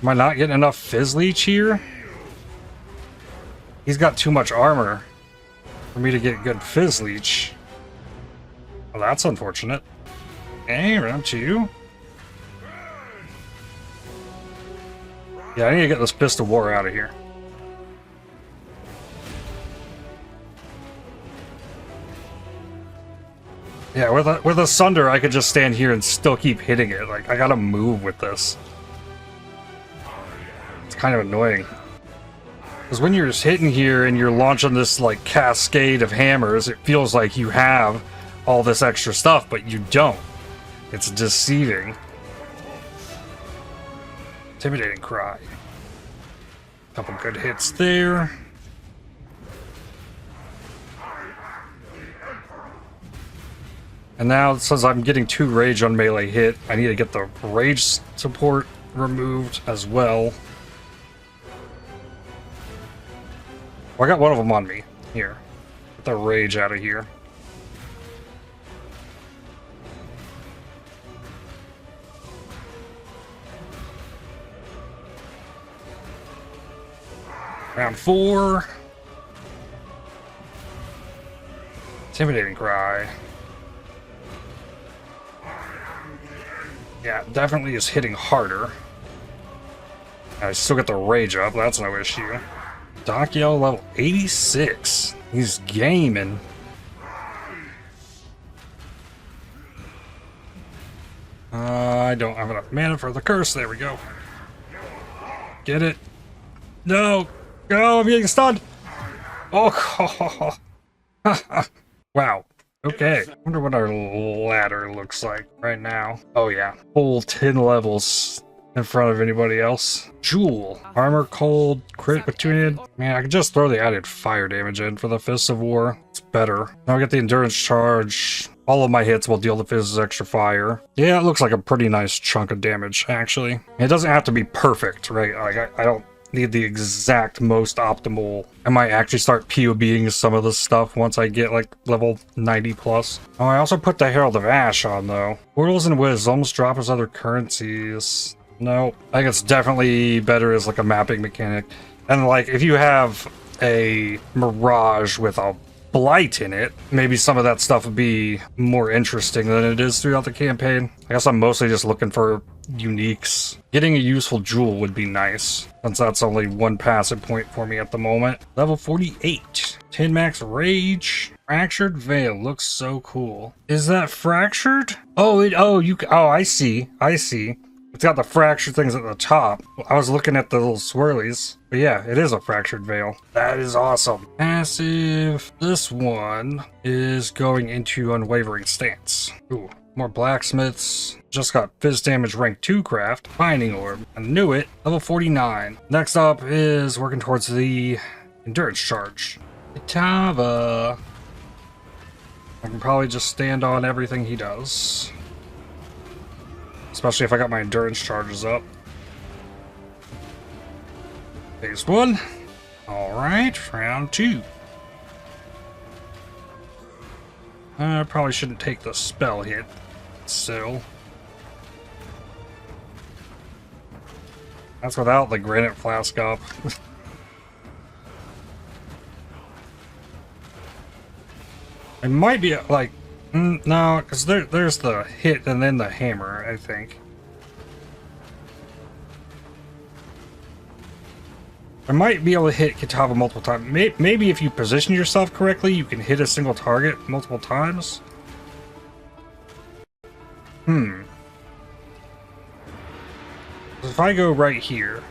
Am I not getting enough Fizz Leech here? He's got too much armor for me to get good Fizz Leech. Well, that's unfortunate. Okay, round 2. Yeah, I need to get this Fist of War out of here. Yeah, with a Sunder, I could just stand here and still keep hitting it. Like, I gotta move with this. It's kind of annoying. Because when you're just hitting here and you're launching this, like, cascade of hammers, it feels like you have all this extra stuff, but you don't. It's deceiving. Intimidating Cry. Couple good hits there. And now, since I'm getting 2 rage on melee hit, I need to get the rage support removed as well. Well, I got one of them on me. Here. Get the rage out of here. Round 4. Intimidating Cry. Yeah, definitely is hitting harder. I still get the rage up, that's no issue. Dakiel level 86. He's gaming. I don't have enough mana for the curse. There we go. Get it. No. Go, I'm getting stunned. Oh. Wow. Okay, wonder what our ladder looks like right now. Oh yeah, full 10 levels in front of anybody else. Jewel, armor, cold, crit with 2 in. Man, I could just throw the added fire damage in for the Fists of War. It's better. Now I get the endurance charge. All of my hits will deal the Fists extra fire. Yeah, it looks like a pretty nice chunk of damage, actually. It doesn't have to be perfect, right? Like, I don't need the exact most optimal. I might actually start POBing some of this stuff once I get like level 90 plus. Oh, I also put the Herald of Ash on though. Portals and Wisdoms drop as other currencies. No, I think it's definitely better as like a mapping mechanic. And like if you have a Mirage with a Blight in it, maybe some of that stuff would be more interesting than it is throughout the campaign. I guess I'm mostly just looking for uniques. Getting a useful jewel would be nice, since that's only one passive point for me at the moment. Level 48. 10 max rage. Fractured Veil looks so cool. Is that fractured? Oh, I see. It's got the fractured things at the top. I was looking at the little swirlies. But yeah, it is a fractured veil. That is awesome. Passive. This one is going into Unwavering Stance. Ooh, more blacksmiths. Just got Fizz Damage rank 2 craft. Binding Orb. I knew it. Level 49. Next up is working towards the Endurance Charge. Itava. I can probably just stand on everything he does. Especially if I got my endurance charges up. Phase 1. Alright, round 2. I probably shouldn't take the spell hit. So. That's without the granite flask up. It might be like. No, because there's the hit and then the hammer, I think. I might be able to hit Kitava multiple times. Maybe if you position yourself correctly, you can hit a single target multiple times. If I go right here,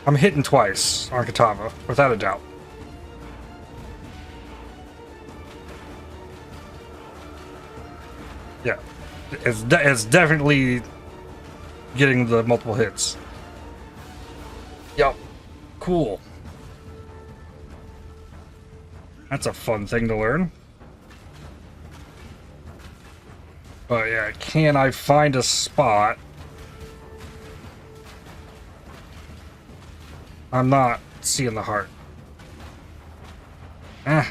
I'm hitting twice on Kitava, without a doubt. Yeah, it's definitely getting the multiple hits. Yup, cool. That's a fun thing to learn. But yeah, can I find a spot? I'm not seeing the heart. I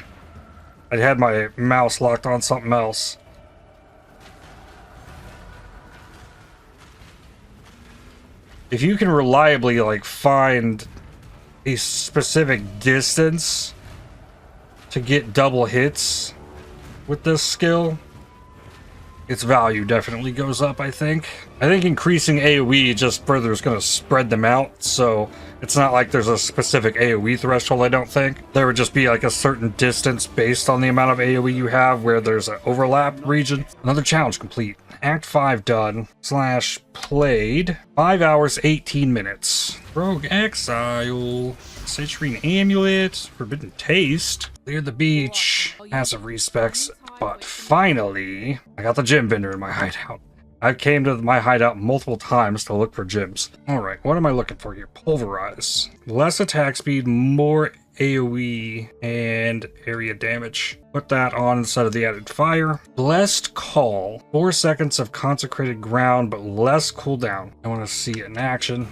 had my mouse locked on something else. If you can reliably, like, find a specific distance to get double hits with this skill, its value definitely goes up, I think. I think increasing AoE just further is going to spread them out, so it's not like there's a specific AoE threshold, I don't think. There would just be, like, a certain distance based on the amount of AoE you have where there's an overlap region. Another challenge complete. Act 5 done. / played. 5 hours, 18 minutes. Rogue Exile. Citrine Amulet. Forbidden Taste. Cleared the beach. Massive respects. But finally, I got the gem vendor in my hideout. I came to my hideout multiple times to look for gems. Alright, what am I looking for here? Pulverize. Less attack speed, more AoE, and area damage. Put that on instead of the added fire. Blessed Call. 4 seconds of consecrated ground, but less cooldown. I want to see it in action.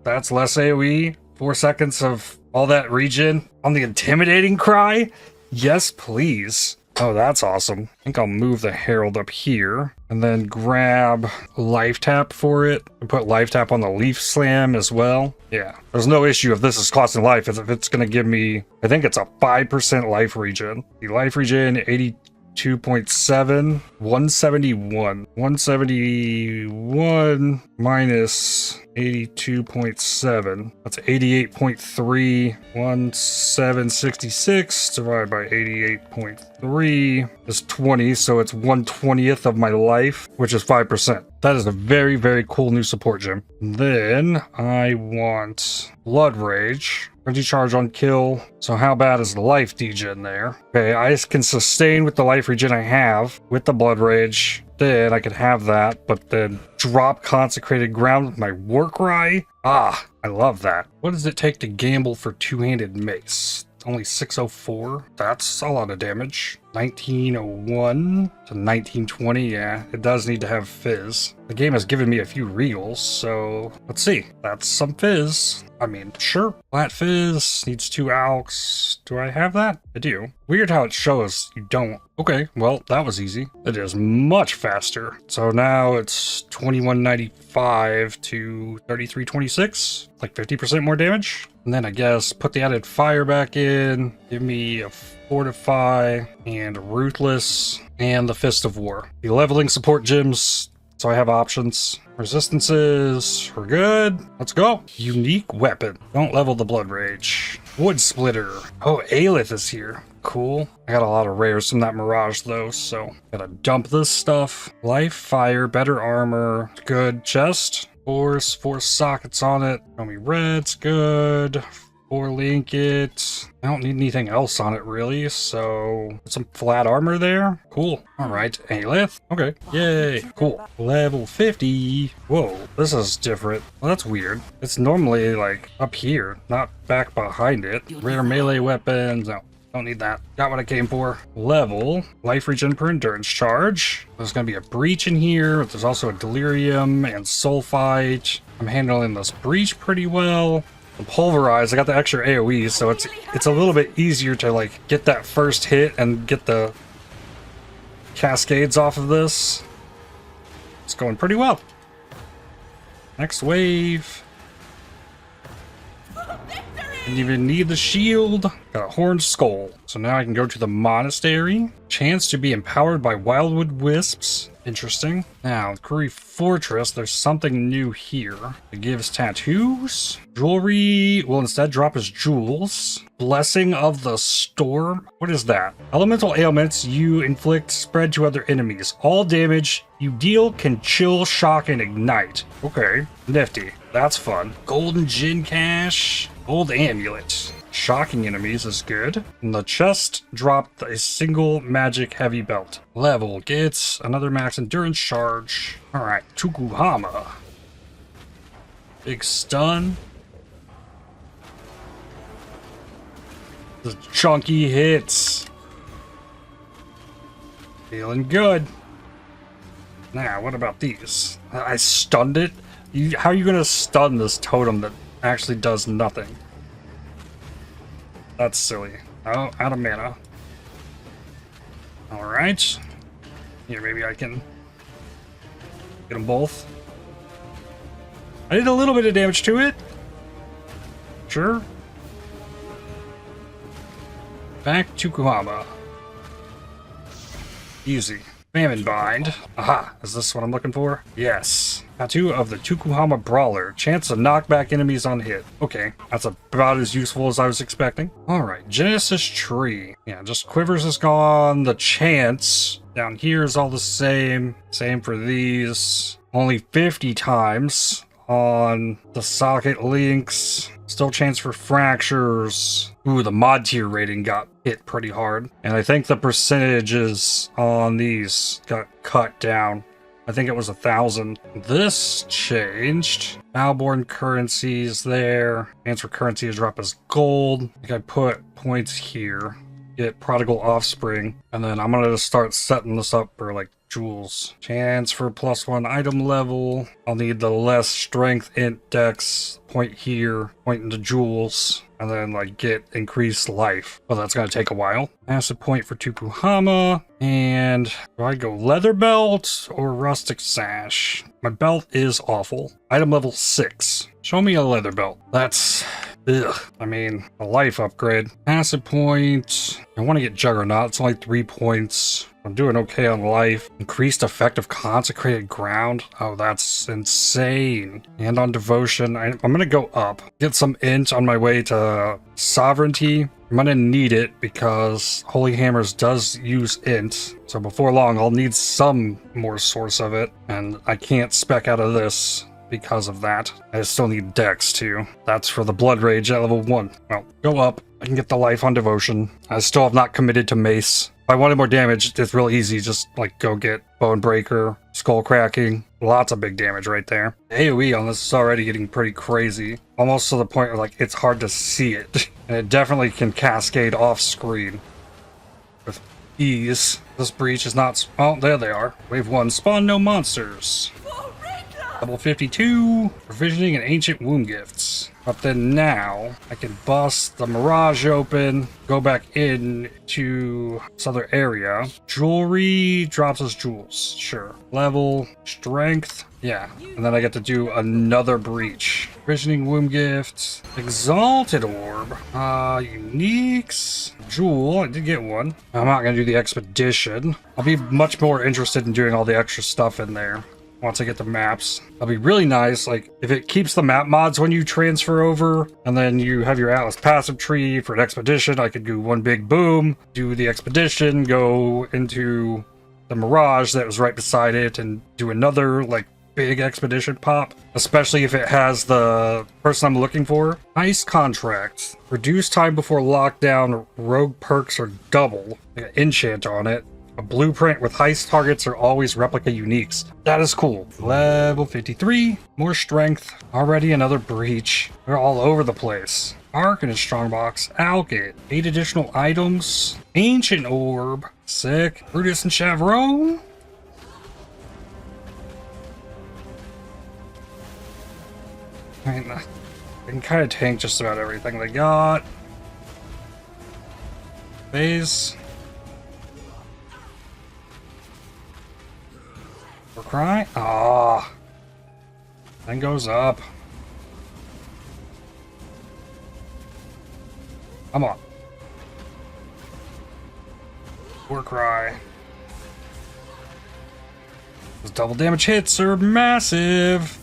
That's less AoE. 4 seconds of all that regen on the intimidating cry. Yes, please. Oh, that's awesome. I think I'll move the Herald up here and then grab Life Tap for it and put Life Tap on the Leaf Slam as well. Yeah, there's no issue if this is costing life, if it's going to give me, I think it's a 5% life regen. The life regen, 82.7, 171. 171 minus 82.7. That's 88.3. 1766 divided by 88.3 is 20, so it's 1/20th of my life, which is 5%. That is a very, very cool new support gem. Then I want Blood Rage. 20 charge on kill. So how bad is the life degen there? Okay, I can sustain with the life regen I have with the Blood Rage. Then I could have that, but then drop Consecrated Ground with my War Cry. Ah, I love that. What does it take to gamble for two-handed mace? Only 604. That's a lot of damage. 1901 to 1920. Yeah, it does need to have fizz. The game has given me a few regals, so let's see. That's some fizz. I mean, sure. Flat fizz needs 2 alks. Do I have that? I do. Weird how it shows you don't. Okay, well, that was easy. It is much faster. So now it's 2195 to 3326. Like 50% more damage. And then I guess put the added fire back in. Give me a Fortify and Ruthless and the Fist of War. The leveling support gems, so I have options. Resistances, we're good. Let's go. Unique weapon. Don't level the Blood Rage. Wood Splitter. Oh, Aelith is here. Cool. I got a lot of rares from that Mirage though, so gotta dump this stuff. Life, fire, better armor. Good. Chest. Force, 4 sockets on it. Show me reds, good. 4 link it. I don't need anything else on it really, so some flat armor there. Cool. Alright, Aelith. Okay. Yay. Cool. Level 50. Whoa, this is different. Well, that's weird. It's normally like up here, not back behind it. Rare melee weapons. No. Don't need that. Got what I came for. Level. Life regen per endurance charge. There's going to be a breach in here. There's also a delirium and sulfite. I'm handling this breach pretty well. The pulverize, I got the extra AoE, so it's a little bit easier to like get that first hit and get the cascades off of this. It's going pretty well. Next wave. Didn't even need the shield. Got a horned skull. So now I can go to the monastery. Chance to be empowered by wildwood wisps. Interesting. Now, Curry Fortress, there's something new here. It gives tattoos. Jewelry will instead drop as jewels. Blessing of the Storm. What is that? Elemental ailments you inflict spread to other enemies. All damage you deal can chill, shock, and ignite. Okay, nifty. That's fun. Golden Gin Cache. Gold Amulet. Shocking enemies is good. And the chest dropped a single magic heavy belt. Level gets another max endurance charge. Alright, Tukuhama. Big stun. The chunky hits. Feeling good. Now, what about these? I stunned it? How are you going to stun this totem that actually does nothing? That's silly. Oh, out of mana. Alright. Here, maybe I can get them both. I did a little bit of damage to it. Sure. Back to Kuhama. Easy. Famine Bind. Aha, is this what I'm looking for? Yes. Tattoo of the Tukuhama Brawler. Chance to knock back enemies on hit. Okay, that's about as useful as I was expecting. Alright, Genesis Tree. Yeah, just Quivers is gone. The chance down here is all the same. Same for these. Only 50 times on the socket links. Still chance for fractures. Ooh, the mod tier rating got hit pretty hard. And I think the percentages on these got cut down. I think it was 1,000. This changed. Malborn currencies there. Chance for currency to drop as gold. I think I put points here. Get Prodigal Offspring. And then I'm gonna start setting this up for like jewels. Chance for +1 item level. I'll need the less strength int dex point here, point into jewels, and then like get increased life. Well, that's gonna take a while. Acid point for Tukuhama. And do I go leather belt or rustic sash? My belt is awful. Item level 6. Show me a leather belt. That's Ugh. I mean, a life upgrade. Passive point. I want to get Juggernaut. It's only 3 points. I'm doing okay on life. Increased effect of consecrated ground. Oh, that's insane. And on devotion, I'm gonna go up. Get some int on my way to sovereignty. I'm gonna need it because Holy Hammers does use int. So before long, I'll need some more source of it. And I can't spec out of this because of that. I still need Dex too. That's for the Blood Rage at level 1. Well, go up. I can get the life on devotion. I still have not committed to mace. If I wanted more damage, it's real easy. Just like go get Bone Breaker, Skull Cracking. Lots of big damage right there. AoE on this is already getting pretty crazy. Almost to the point where like it's hard to see it. And it definitely can cascade off screen with ease. This breach is not... Oh, there they are. Wave 1. Spawn no monsters. Level 52. Provisioning and Ancient Womb Gifts. But then now, I can bust the Mirage open, go back in to this other area. Jewelry drops us jewels. Sure. Level, strength. Yeah. And then I get to do another breach. Provisioning Womb Gift. Exalted Orb. Uniques. Jewel. I did get one. I'm not going to do the Expedition. I'll be much more interested in doing all the extra stuff in there once I get the maps. That'll be really nice, like, if it keeps the map mods when you transfer over, and then you have your Atlas passive tree for an expedition, I could do one big boom, do the expedition, go into the Mirage that was right beside it, and do another, like, big expedition pop, especially if it has the person I'm looking for. Ice Contract. Reduce time before lockdown, rogue perks are double. Like an enchant on it. A blueprint with heist targets are always replica uniques. That is cool. Level 53. More strength. Already another breach. They're all over the place. Arc in a strongbox. Alkit. 8 additional items. Ancient Orb. Sick. Brutus and Chavron. I mean, I can kind of tank just about everything they got. Phase. Cry? Ah. Then goes up. Come on. War Cry. Those double damage hits are massive.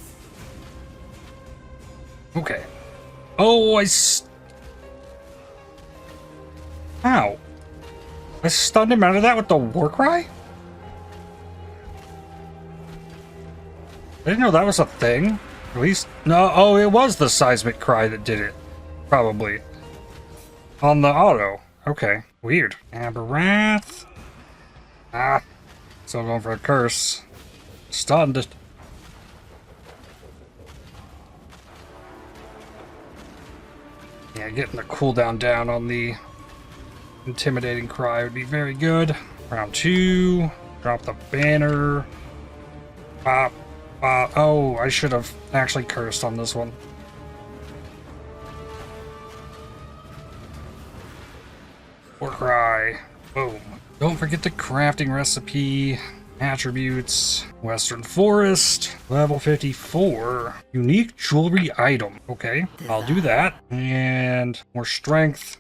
Okay. Oh, Ow. I stunned him out of that with the War Cry? I didn't know that was a thing. At least, no, oh, it was the Seismic Cry that did it. Probably. On the auto. Okay, weird. Aberrath. Ah, still going for a curse. Stunned. Yeah, getting the cooldown down on the Intimidating Cry would be very good. Round 2. Drop the banner. Pop. Oh, I should have actually cursed on this one. War Cry. Boom. Don't forget the crafting recipe. Attributes. Western Forest. Level 54. Unique jewelry item. Okay, I'll do that. And more strength.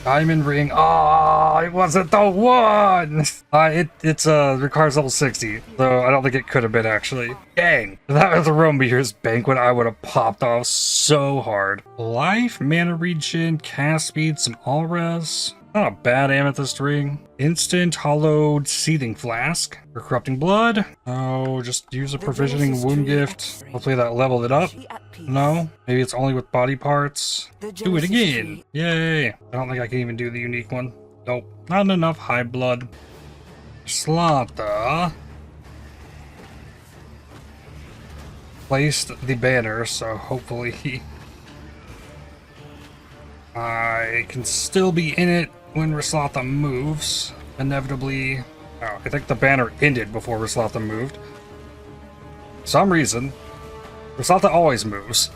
Diamond ring. Oh, it wasn't the one. It requires level 60, so I don't think it could have been actually. Dang, if that was a Romebeer's Banquet, I would have popped off so hard. Life, mana regen, cast speed, some all res. Not a bad amethyst ring. Instant hollowed seething flask for corrupting blood. Oh, just use a provisioning wound gift. Hopefully that leveled it up. No, maybe it's only with body parts. Do it again. Yay. I don't think I can even do the unique one. Nope, not enough high blood. Slaughter. Placed the banner, so hopefully I can still be in it when Raslotha moves. Inevitably. Oh, I think the banner ended before Raslotha moved. For some reason, Raslotha always moves.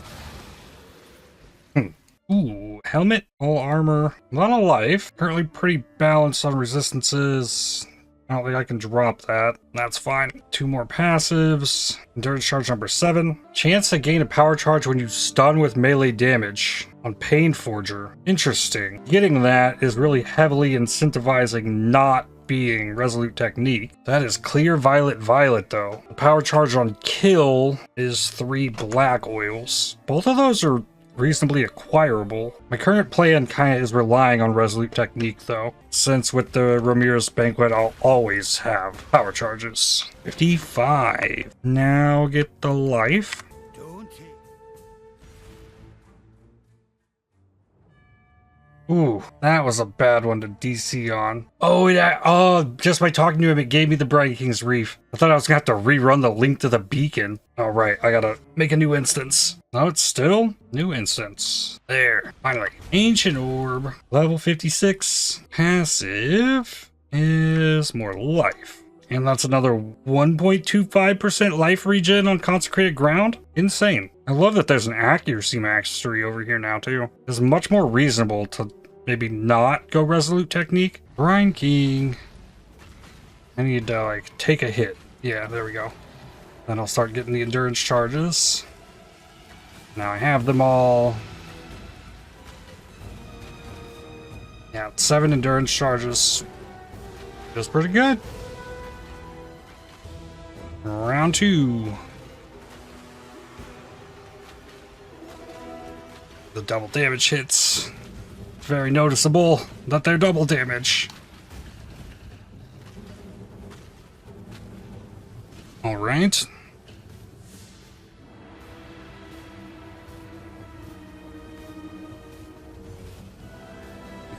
Ooh, helmet, all armor, not a life. Currently pretty balanced on resistances. I don't think I can drop that. That's fine. 2 more passives. Endurance charge number 7. Chance to gain a power charge when you stun with melee damage on Pain Forger. Interesting. Getting that is really heavily incentivizing not being Resolute Technique. That is clear Violet Violet though. The power charge on kill is 3 black oils. Both of those are reasonably acquirable. My current plan kind of is relying on Resolute Technique though, since with the Ramirez Banquet I'll always have power charges. 55. Now get the life. Ooh, that was a bad one to DC on. Oh, just by talking to him, it gave me the Brian King's Reef. I thought I was gonna have to rerun the link to the beacon. All right, I gotta make a new instance. No, it's still new instance. There, finally. Ancient Orb, level 56. Passive is more life. And that's another 1.25% life regen on consecrated ground. Insane. I love that there's an accuracy mastery over here now too. It's much more reasonable to maybe not go Resolute Technique. Brian King. I need to like take a hit. Yeah, there we go. Then I'll start getting the endurance charges. Now I have them all. Yeah, 7 endurance charges. Feels pretty good. Round 2. The double damage hits. Very noticeable that they're double damage. Alright.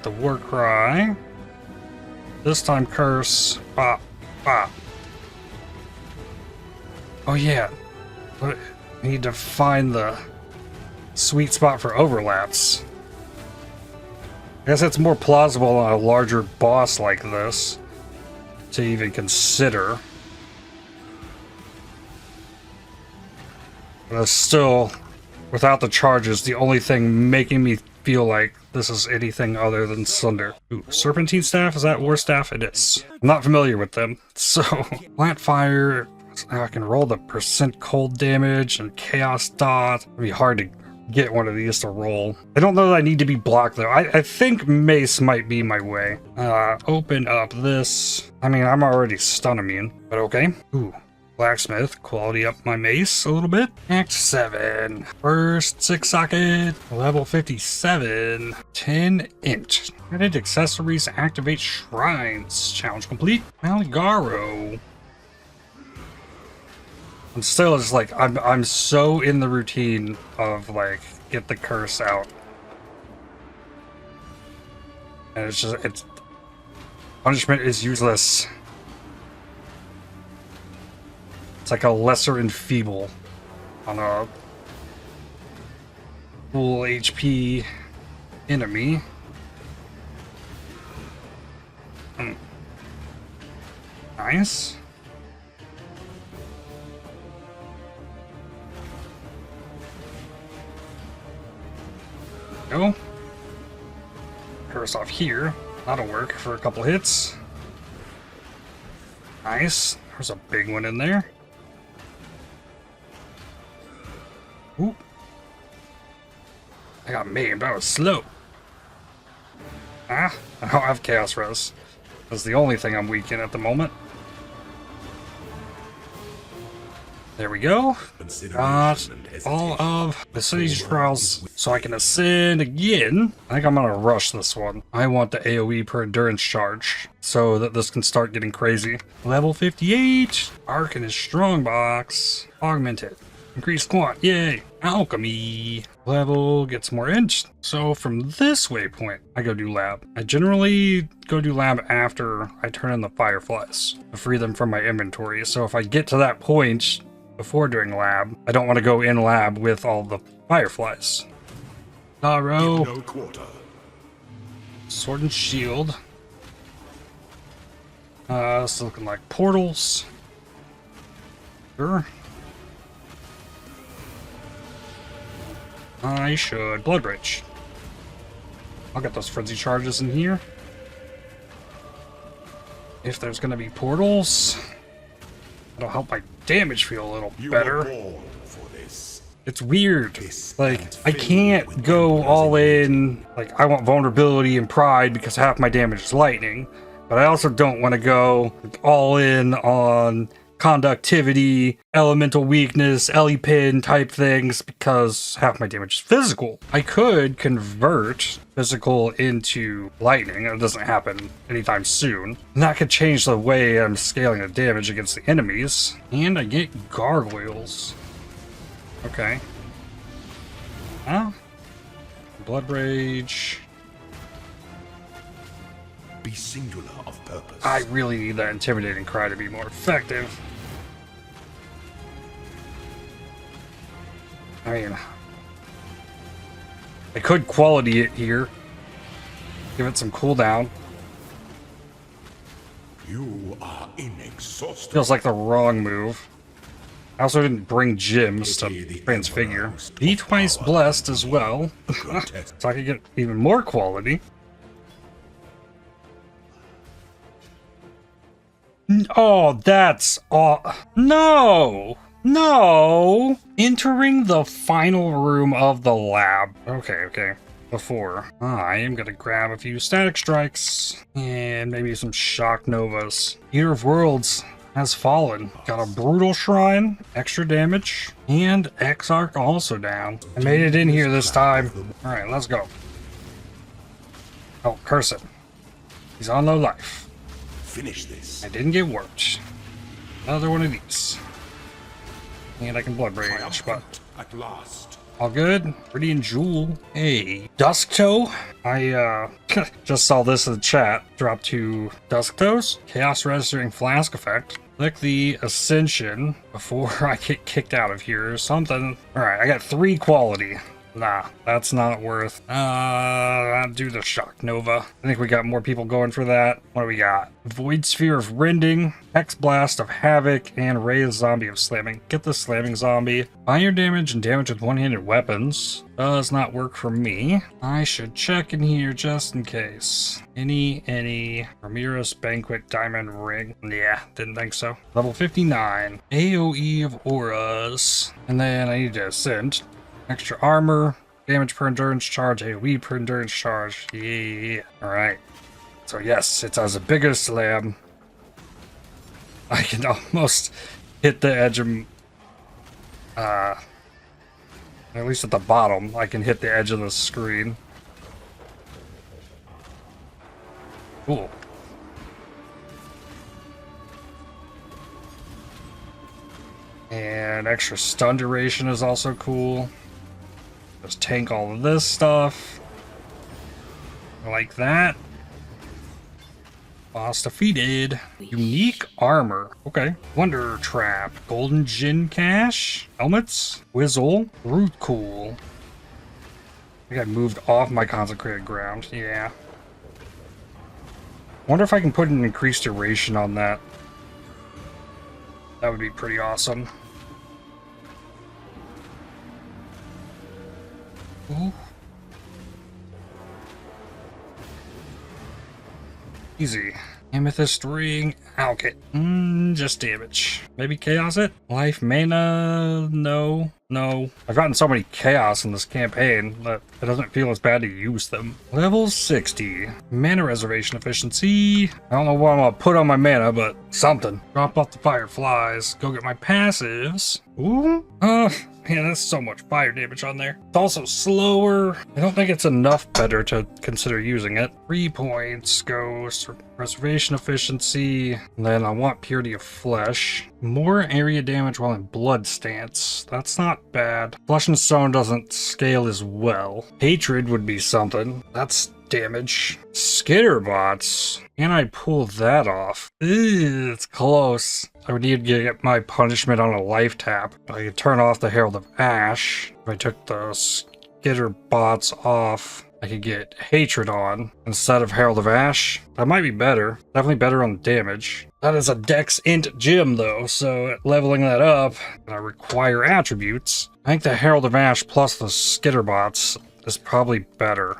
The war cry. This time curse. Bop, bop. Oh yeah. I need to find the sweet spot for overlaps. I guess it's more plausible on a larger boss like this to even consider. But it's still, without the charges, the only thing making me feel like this is anything other than Slender. Ooh, Serpentine Staff? Is that War Staff? It is. I'm not familiar with them. So, Plant Fire. I can roll the % cold damage and Chaos Dot. It'd be hard to get one of these to roll. I don't know that I need to be blocked though. I think Mace might be my way. Open up this. I mean, I'm already stun immune, but okay. Ooh, Blacksmith. Quality up my Mace a little bit. Act 7. First 6 socket. Level 57. 10 int. Added accessories activate shrines. Challenge complete. Malgaro. I'm still just like, I'm so in the routine of like, get the curse out. And it's punishment is useless. It's like a lesser enfeeble on a full HP enemy. Nice. Go. Curse off here. That'll work for a couple hits. Nice. There's a big one in there. Ooh. I got maimed. I was slow. Ah, I don't have Chaos Res. That's the only thing I'm weak in at the moment. There we go. Got all of the city's trials so I can ascend again. I think I'm gonna rush this one. I want the AoE per endurance charge so that this can start getting crazy. Level 58. Arc in his strong box. Augmented. Increased quant. Yay. Alchemy. Level gets more int. So from this waypoint, I go do lab. I generally go do lab after I turn in the fireflies to free them from my inventory. So if I get to that point before doing lab, I don't want to go in lab with all the fireflies. Sorrow. No quarter. Sword and shield. It's looking like portals. Sure. I should Blood Rage. I'll get those frenzy charges in here. if there's gonna be portals. That'll help my damage feel a little better. It's weird. Like, I can't go all in. Like, I want vulnerability and pride because half my damage is lightning. But I also don't want to go all in on conductivity, elemental weakness, pin type things because half my damage is physical. I could convert physical into lightning. It doesn't happen anytime soon. And that could change the way I'm scaling the damage against the enemies. And I get gargoyles. Okay. Huh? Blood Rage. Be singular of purpose. I really need that intimidating cry to be more effective. I mean, I could quality it here. Give it some cooldown. You are inexhaustible. Feels like the wrong move. I also didn't bring gems to transfigure. Be twice blessed as well. So I could get even more quality. Oh, that's no! No! Entering the final room of the lab. Okay. Before, I am gonna grab a few static strikes and maybe some shock novas. Eater of Worlds has fallen. Got a brutal shrine, extra damage, and Exarch also down. I made it in here this time. Alright, let's go. Oh, curse it. He's on low life. Finish this. I didn't get warped. Another one of these. And I can blood rage, but at last. All good. Radiant Jewel. Hey, Dusk Toe. I just saw this in the chat. Drop to Dusk Toes. Chaos Registering Flask effect. Click the Ascension before I get kicked out of here or something. Alright, I got 3 quality. Nah, that's not worth. I'll do the Shock Nova. I think we got more people going for that. What do we got? Void Sphere of Rending, Hex Blast of Havoc, and Ray of Zombie of Slamming. Get the Slamming Zombie. Fire damage and damage with one-handed weapons. Does not work for me. I should check in here just in case. Any Ramirez Banquet Diamond Ring. Yeah, didn't think so. Level 59. AoE of Auras. And then I need to ascend. Extra armor, damage per endurance charge, AoE per endurance charge. Yeah. Alright. So yes, it's as a bigger slab. I can almost hit the edge of at least at the bottom, I can hit the edge of the screen. Cool. And extra stun duration is also cool. Just tank all of this stuff. Like that. Boss defeated. Unique armor. Okay. Wonder Trap. Golden Gin Cache. Helmets. Whizzle. Root Cool. I think I moved off my consecrated ground. Yeah. Wonder if I can put an increased duration on that. That would be pretty awesome. Ooh. Easy. Amethyst ring. Okay. Just damage. Maybe chaos it? Life mana? No. I've gotten so many chaos in this campaign that it doesn't feel as bad to use them. Level 60. Mana reservation efficiency. I don't know what I'm gonna put on my mana, but something. Drop off the fireflies. Go get my passives. Ooh. Man, that's so much fire damage on there. It's also slower. I don't think it's enough better to consider using it. 3 points goes reservation efficiency. And then I want purity of flesh. More area damage while in blood stance. That's not bad. Flesh and stone doesn't scale as well. Hatred would be something. That's damage. Skitterbots. Can I pull that off? Ew, it's close. I would need to get my punishment on a life tap. I could turn off the Herald of Ash. If I took the Skitterbots off, I could get Hatred on instead of Herald of Ash. That might be better. Definitely better on damage. That is a Dex Int gem though, so leveling that up, I require attributes. I think the Herald of Ash plus the Skitterbots is probably better.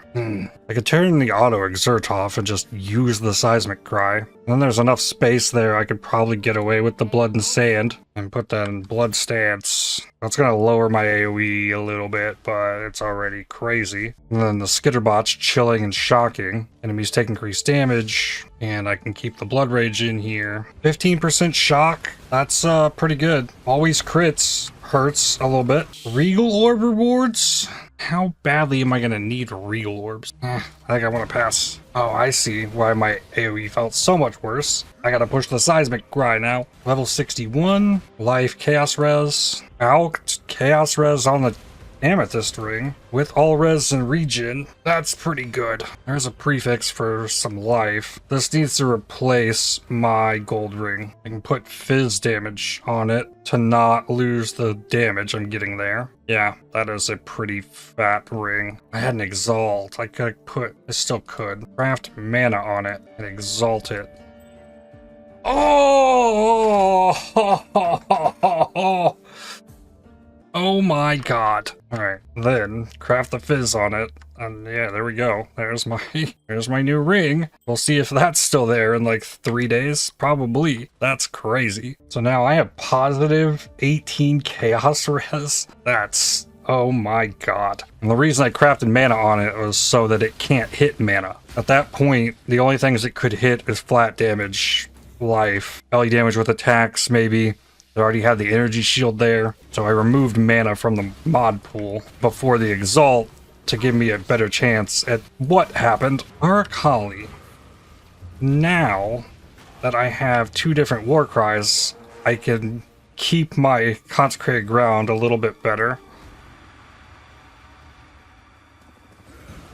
I could turn the auto exert off and just use the seismic cry. And then there's enough space there I could probably get away with the blood and sand and put that in blood stance. That's gonna lower my AoE a little bit, but it's already crazy. And then the skitterbot's chilling and shocking. Enemies take increased damage, and I can keep the blood rage in here. 15% shock, that's pretty good. Always crits. Hurts a little bit. Regal orb rewards? How badly am I gonna need regal orbs? I think I want to pass. Oh, I see why my AoE felt so much worse. I gotta push the seismic cry now. Level 61. Life chaos res. Out chaos res on the amethyst ring with all res and regen. That's pretty good. There's a prefix for some life. This needs to replace my gold ring. I can put fizz damage on it to not lose the damage I'm getting there. Yeah, that is a pretty fat ring. I had an exalt. I still could craft mana on it and exalt it. Oh! Oh my god. Alright, then craft the fizz on it. And yeah, there we go. There's my new ring. We'll see if that's still there in like 3 days. Probably. That's crazy. So now I have positive 18 chaos res. That's, oh my god. And the reason I crafted mana on it was so that it can't hit mana. At that point, the only things it could hit is flat damage, life, LE damage with attacks maybe. I already had the energy shield there, so I removed mana from the mod pool before the exalt to give me a better chance at what happened. Arakali. Now that I have 2 different war cries, I can keep my consecrated ground a little bit better.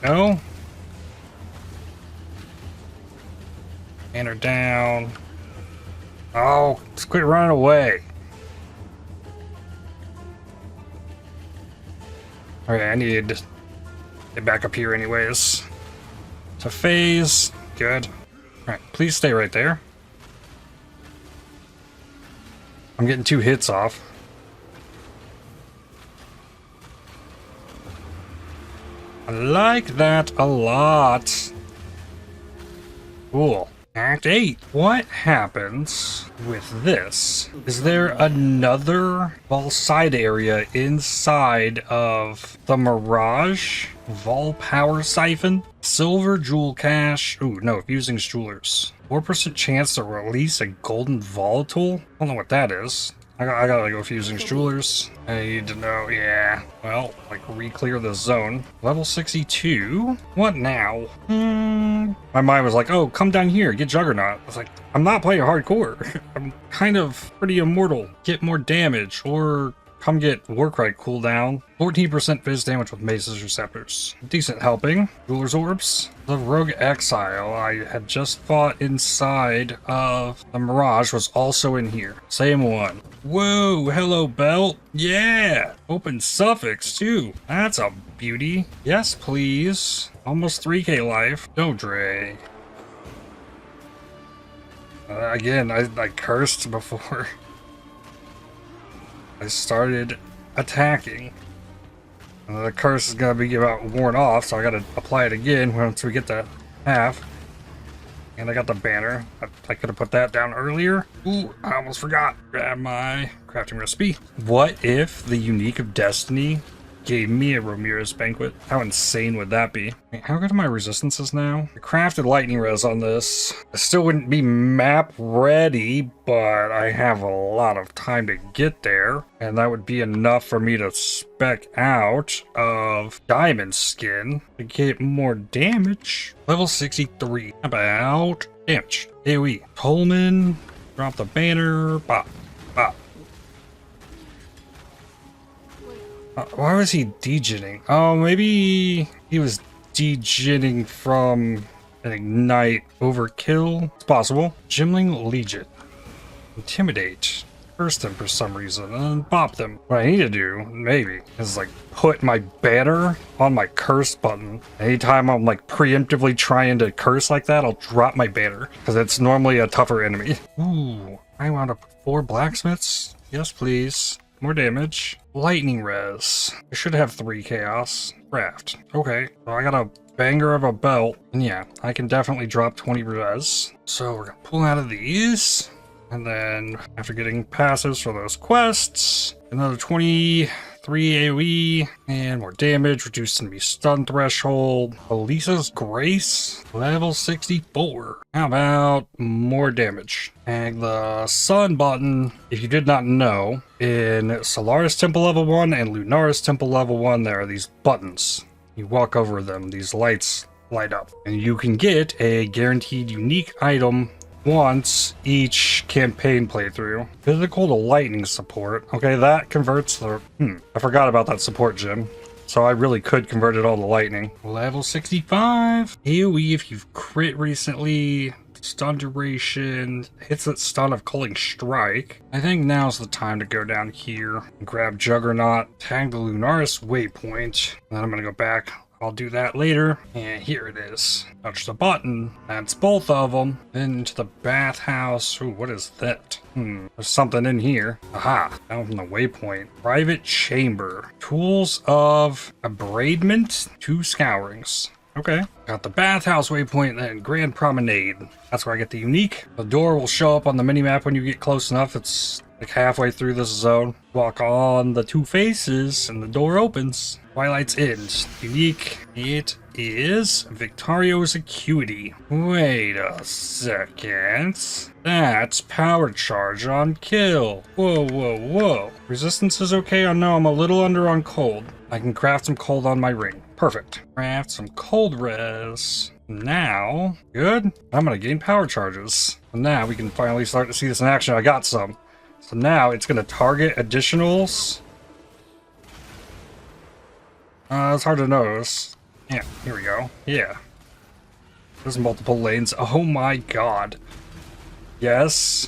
No? And her down. Oh, just quit running away. Alright, I need to get back up here anyways. To phase. Good. Alright, please stay right there. I'm getting 2 hits off. I like that a lot. Cool. Act 8. What happens with this? Is there another Vol side area inside of the Mirage? Vol power siphon? Silver jewel cache? Ooh, no, fusing jewelers. 4% chance to release a golden volatile? I don't know what that is. I gotta go fusing jewelers. I need to know, yeah. Well, like re-clear the zone. Level 62? What now? My mind was like, oh, come down here, get Juggernaut. I was like, I'm not playing hardcore. I'm kind of pretty immortal. Get more damage, or come get Warcry cooldown. 14% fizz damage with Mace's Receptors. Decent helping. Ruler's Orbs. The Rogue Exile I had just fought inside of the Mirage was also in here. Same one. Whoa, hello belt. Yeah, open suffix too. That's a beauty. Yes, please. Almost 3k life. Don't drag. Again, I cursed before I started attacking. The curse is gonna be about worn off, so I gotta apply it again once we get to half. And I got the banner. I could have put that down earlier. Ooh, I almost forgot. Grab my crafting recipe. What if the Unique of Destiny gave me a Ramirez Banquet? How insane would that be? Wait, how good are my resistances now? I crafted lightning res on this. I still wouldn't be map ready, but I have a lot of time to get there. And that would be enough for me to spec out of diamond skin to get more damage. Level 63. About damage. AoE. Coleman. Drop the banner. Bop. Bop. Why was he degenning? Oh, maybe he was degenning from an ignite overkill. It's possible. Gimling Legion. Intimidate. Curse them for some reason and bop them. What I need to do, maybe, is like put my banner on my curse button. Anytime I'm like preemptively trying to curse like that, I'll drop my banner because it's normally a tougher enemy. Ooh, I wound up 4 blacksmiths. Yes, please. more damage. Lightning res. I should have 3 chaos. Craft. Okay, so I got a banger of a belt. And yeah, I can definitely drop 20 res. So we're gonna pull out of these. And then after getting passives for those quests, another 23 AoE and more damage, reduced enemy stun threshold. Elisa's Grace, level 64. How about more damage? And the sun button, if you did not know, in Solaris Temple level 1 and Lunaris Temple level 1, there are these buttons. You walk over them, these lights light up, and you can get a guaranteed unique item once each campaign playthrough. Physical to lightning support. Okay, that converts the... I forgot about that support gem. So I really could convert it all to lightning. Level 65. AoE if you've crit recently. Stun duration. Hits that stun of Culling Strike. I think now's the time to go down here and grab Juggernaut. Tag the Lunaris waypoint. And then I'm going to go back. I'll do that later. And here it is. Touch the button. That's both of them. Then into the bathhouse. Ooh, what is that? There's something in here. Aha, down from the waypoint. Private chamber. Tools of abradement. 2 scourings. Okay. Got the bathhouse waypoint, then Grand Promenade. That's where I get the unique. The door will show up on the minimap when you get close enough. It's like halfway through this zone. Walk on the 2 faces and the door opens. Twilight's End. Unique. It is Victario's Acuity. Wait a second. That's power charge on kill. Whoa, whoa, whoa. Resistance is okay. I know I'm a little under on cold. I can craft some cold on my ring. Perfect. Craft some cold res. Now, good. I'm gonna gain power charges. And now we can finally start to see this in action. I got some. So now it's gonna target additionals. It's hard to notice. Yeah, here we go. Yeah. There's multiple lanes. Oh my god. Yes.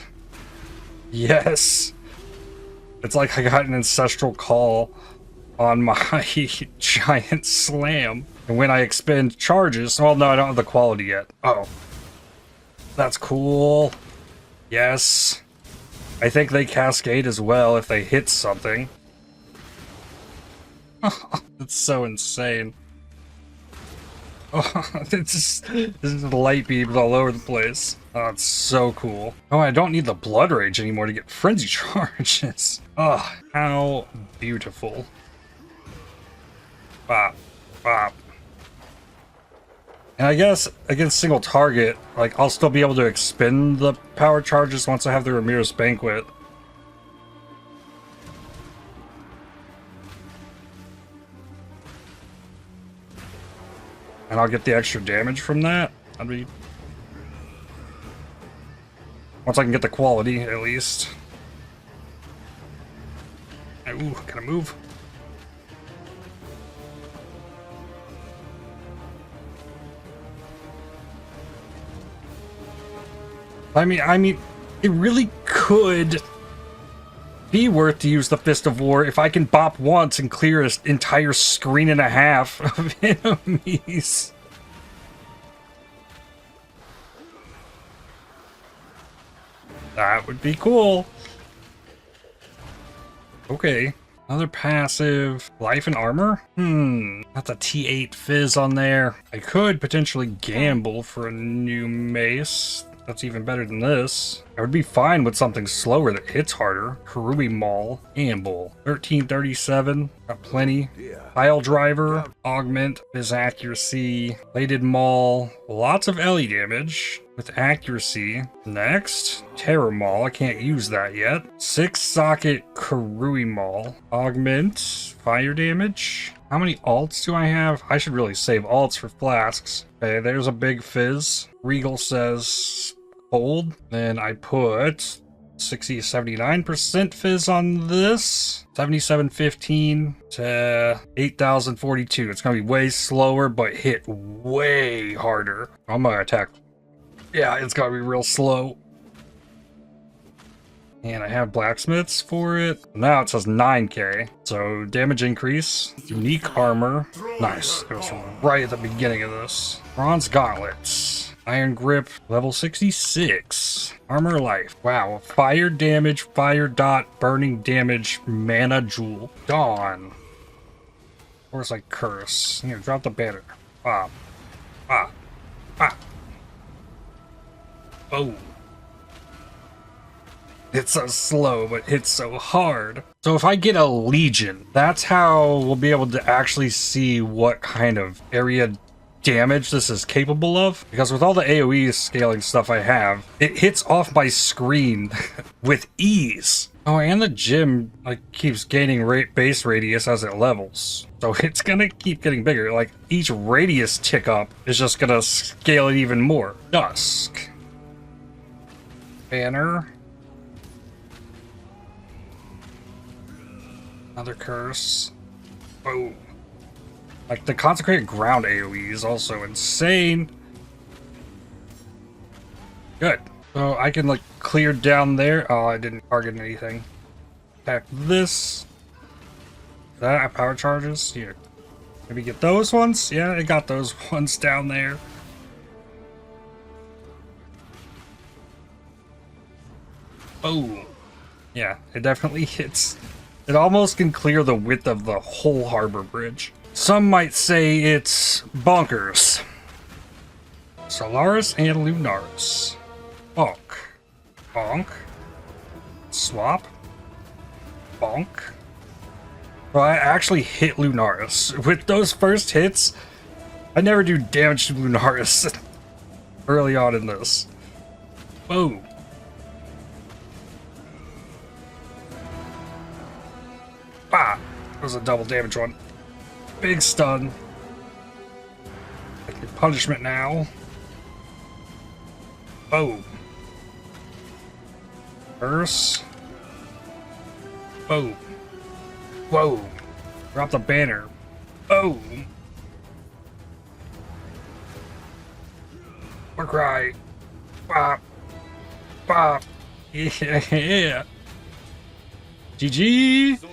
Yes. It's like I got an ancestral call on my giant slam. And when I expend charges... Well, no, I don't have the quality yet. Oh. That's cool. Yes. I think they cascade as well if they hit something. That's so insane. Oh, this is light beams all over the place. Oh, it's so cool. Oh, I don't need the blood rage anymore to get frenzy charges. Oh, how beautiful. Bop, bop. And I guess against single target, like, I'll still be able to expend the power charges once I have the Ramirez Banquet. And I'll get the extra damage from that. That'd be... Once I can get the quality, at least. Ooh, can I move? I mean, it really could be worth to use the Fist of War if I can bop once and clear an entire screen and a half of enemies. That would be cool. Okay. Another passive. Life and armor? That's a T8 fizz on there. I could potentially gamble for a new mace. That's even better than this. I would be fine with something slower that hits harder. Karui Maul. Gamble. 1337. Got plenty. Pile Driver. Augment. His accuracy. Bladed Maul. Lots of LE damage with accuracy. Next. Terror Maul. I can't use that yet. 6-socket Karui Maul. Augment. Fire damage. How many alts do I have? I should really save alts for flasks. Okay, there's a big fizz. Regal says cold. Then I put 79% fizz on this. 7715 to 8042. It's gonna be way slower, but hit way harder. I'm gonna attack. Yeah, it's gotta be real slow. And I have blacksmiths for it. Now it says 9k. So damage increase, unique armor. Nice. It was right at the beginning of this. Bronze gauntlets. Iron grip, level 66. Armor life. Wow. Fire damage, fire dot, burning damage, mana jewel. Dawn. Of course I curse. Here, drop the banner. Pop. Pop. Pop. Oh. It's so slow, but hits so hard. So if I get a Legion, that's how we'll be able to actually see what kind of area damage this is capable of. Because with all the AoE scaling stuff I have, it hits off my screen with ease. Oh, and the gym keeps gaining base radius as it levels. So it's gonna keep getting bigger. Like each radius tick up is just gonna scale it even more. Dusk. Banner. Another curse. Boom. Like the consecrated ground AoE is also insane. Good. So I can like clear down there. Oh, I didn't target anything. Attack this. That power charges. Here. Maybe get those ones. Yeah, I got those ones down there. Boom. Yeah, it definitely hits. It almost can clear the width of the whole harbor bridge. Some might say it's bonkers. Solaris and Lunaris. Bonk. Bonk. Swap. Bonk. Well, I actually hit Lunaris. With those first hits, I never do damage to Lunaris early on in this. Boom. Ah, that was a double damage one. Big stun. Take your punishment now. Boom. Curse. Boom. Whoa. Drop the banner. Boom. Warcry. Bop. Bop. Yeah. GG.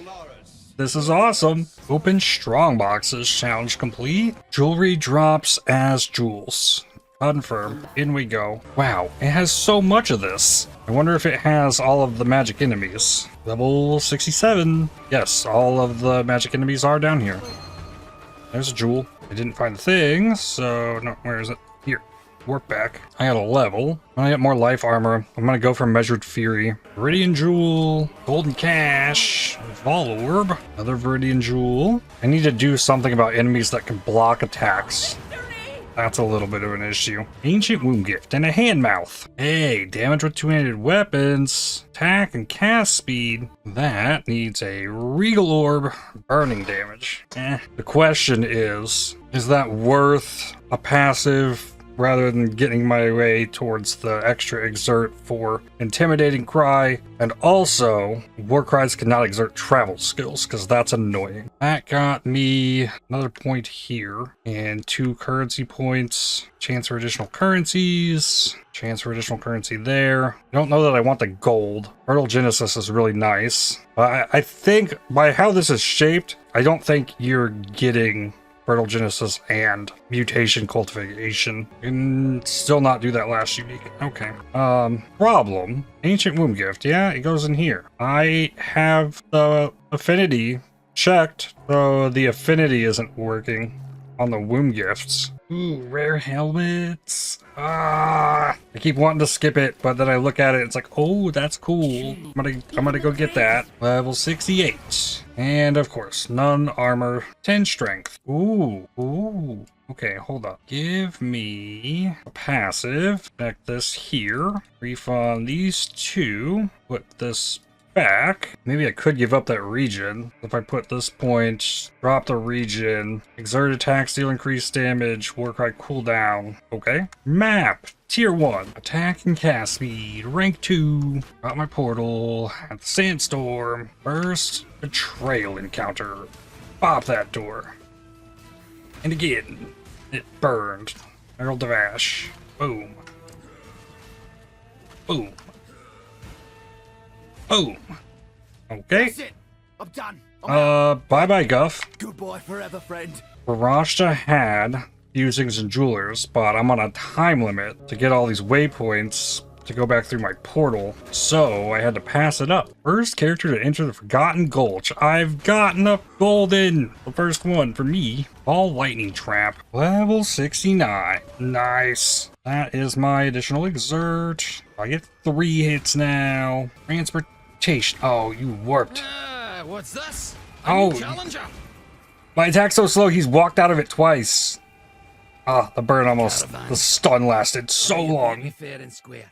This is awesome. Open strong boxes. Challenge complete. Jewelry drops as jewels. Confirm. In we go. Wow, it has so much of this. I wonder if it has all of the magic enemies. Level 67. Yes, all of the magic enemies are down here. There's a jewel. I didn't find the thing, so no, where is it? Here. Warp back. I got a level. When I get more life armor, I'm gonna go for Measured Fury. Viridian Jewel, Golden Cash, Vol Orb, another Viridian Jewel. I need to do something about enemies that can block attacks. That's a little bit of an issue. Ancient Womb Gift and a Hand Mouth. Hey, damage with two-handed weapons, attack and cast speed. That needs a Regal Orb, burning damage. The question is that worth a passive rather than getting my way towards the extra exert for Intimidating Cry? And also, Warcries cannot exert travel skills, because that's annoying. That got me another point here, and 2 currency points. Chance for additional currencies. Chance for additional currency there. I don't know that I want the gold. Fertile Genesis is really nice. But I think, by how this is shaped, I don't think you're getting Fertile Genesis and Mutation Cultivation. And still not do that last unique. Okay. Problem. Ancient Womb Gift. Yeah, it goes in here. I have the affinity checked, so the affinity isn't working on the womb gifts. Ooh, rare helmets. I keep wanting to skip it, but then I look at it, it's like, oh, that's cool. I'm gonna go get that. Level 68. And of course, none armor, 10 strength. Ooh. Okay, hold up. Give me a passive. Back this here. Refund these 2. Put this back. Maybe I could give up that region. If I put this point, drop the region, exert attack, deal increased damage, Warcry cooldown. Okay. Map. Tier 1. Attack and cast speed. Rank 2. Got my portal. At the sandstorm. Burst. Betrayal encounter. Pop that door. And again. It burned. Herald of Ash. Boom. Boom. Boom. Okay. That's it. I'm done. Bye-bye, Guff. Goodbye forever, friend. Barashta had fusings and jewelers, but I'm on a time limit to get all these waypoints to go back through my portal, so I had to pass it up. First character to enter the Forgotten Gulch. I've got enough golden. The first one for me. All lightning trap. Level 69. Nice. That is my additional exert. I get 3 hits now. Transportation. Oh, you warped. What's this? Oh, Challenger. My attack's so slow, he's walked out of it twice. Ah, the burn almost, the stun lasted so long. Fair and square.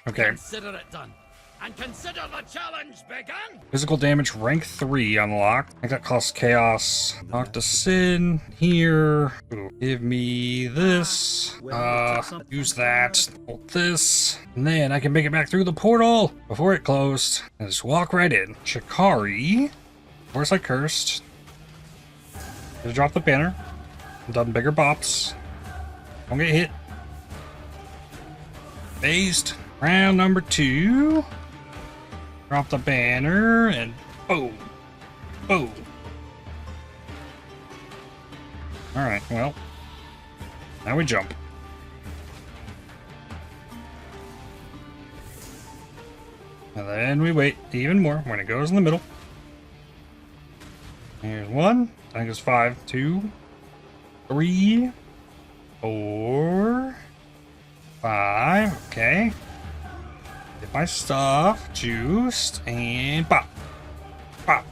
Okay. Consider it done. And consider the challenge begun. Physical damage, rank 3 unlocked. I think that costs chaos. Knocked us in here. Ooh, give me this. Use that. Hold this. And then I can make it back through the portal before it closed. And just walk right in. Shikari. Of course I cursed. Just drop the banner. Done bigger bops. Don't get hit. Phased. Round number 2. Drop the banner and boom. Boom. Alright, well. Now we jump. And then we wait even more when it goes in the middle. Here's 1. I think it's 5. 2. 3. 4. 5. Okay. Get my stuff juiced and pop. Pop.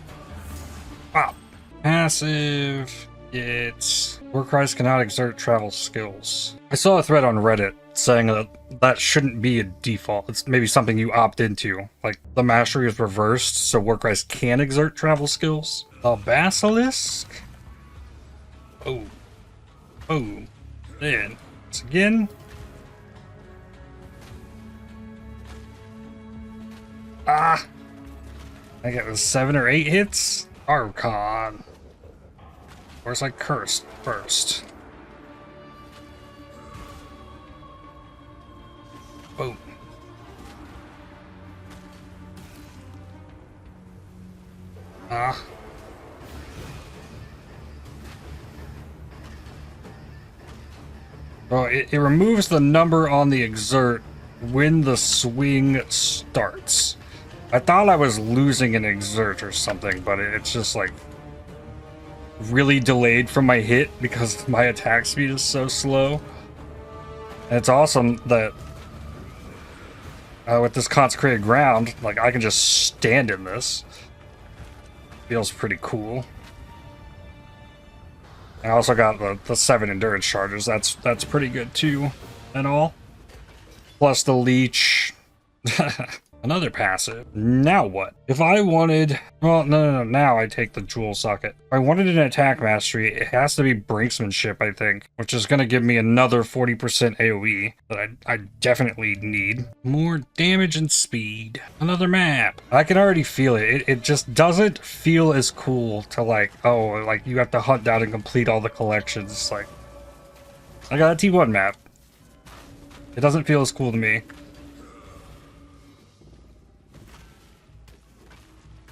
Pop. Passive. It's Warcries cannot exert travel skills. I saw a thread on Reddit saying that that shouldn't be a default. It's maybe something you opt into. Like the mastery is reversed, so Warcries can exert travel skills. A basilisk. Oh. Oh. Then once again. Ah! I think it was 7 or 8 hits. Archon. Of course, I cursed first. Boom. Ah. Oh, it removes the number on the exert when the swing starts. I thought I was losing an exert or something, but it's just like really delayed from my hit because my attack speed is so slow. And it's awesome that with this consecrated ground, like I can just stand in this. Feels pretty cool. I also got the 7 endurance charges. That's pretty good too, and all. Plus the leech. Another passive. Now what? If I wanted... Well, no. Now I take the jewel socket. If I wanted an attack mastery, it has to be brinksmanship, I think. Which is going to give me another 40% AoE that I definitely need. More damage and speed. Another map. I can already feel it. It just doesn't feel as cool to like... Oh, like you have to hunt down and complete all the collections. It's like... I got a T1 map. It doesn't feel as cool to me.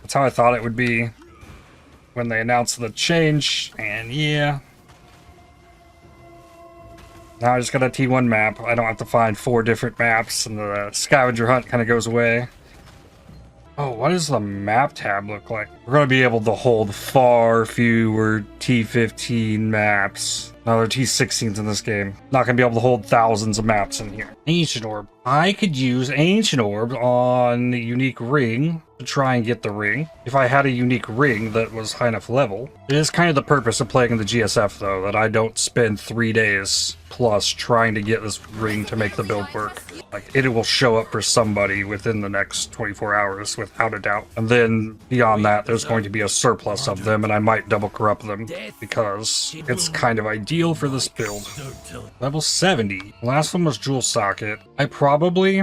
That's how I thought it would be when they announced the change, and yeah. Now I just got a T1 map. I don't have to find 4 different maps, and the scavenger hunt kind of goes away. Oh, what does the map tab look like? We're going to be able to hold far fewer T15 maps. No, there are T16s in this game. Not going to be able to hold thousands of maps in here. Ancient Orb. I could use Ancient Orb on the unique ring to try and get the ring. If I had a unique ring that was high enough level. It is kind of the purpose of playing in the GSF, though, that I don't spend 3 days plus trying to get this ring to make the build work. Like, it will show up for somebody within the next 24 hours, without a doubt. And then, beyond that, there's going to be a surplus of them, and I might double corrupt them, because it's kind of ideal for this build. Level 70. Last one was Jewel Socket. I probably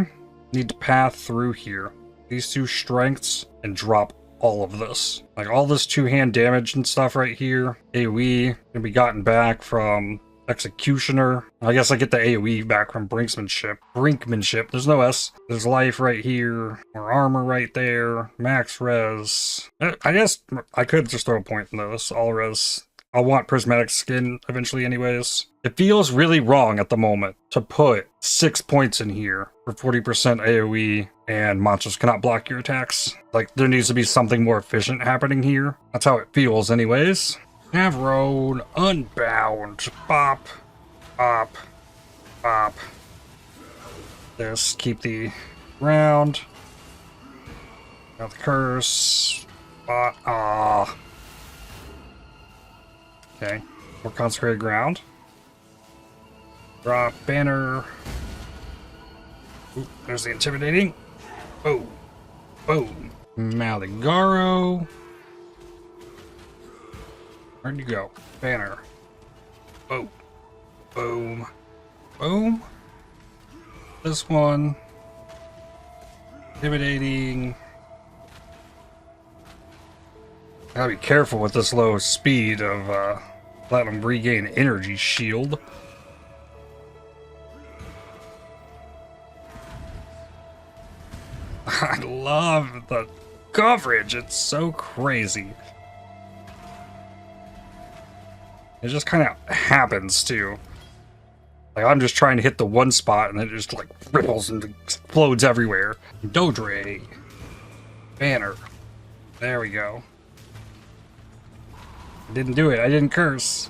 need to path through here. These 2 strengths, and drop all of this. Like, all this 2-hand damage and stuff right here. AoE can be gotten back from Executioner. I guess I get the AoE back from Brinkmanship. There's no S. There's life right here. More armor right there. Max res. I guess I could just throw a point in this. All res I'll want prismatic skin eventually anyways. It feels really wrong at the moment to put 6 points in here for 40% AoE and monsters cannot block your attacks. Like, there needs to be something more efficient happening here. That's how it feels anyways. Navrone, Unbound, bop, bop, bop. This, keep the round. Got the curse. Ah. Okay, more consecrated ground. Drop banner. Ooh, there's the intimidating. Boom. Boom. Maligaro. Where'd you go? Banner. Boom. Boom. Boom. This one. Intimidating. Gotta be careful with this low speed of letting them regain energy shield. I love the coverage. It's so crazy. It just kind of happens too. Like, I'm just trying to hit the one spot and it just like ripples and explodes everywhere. Dodre. Banner. There we go. I didn't do it. I didn't curse.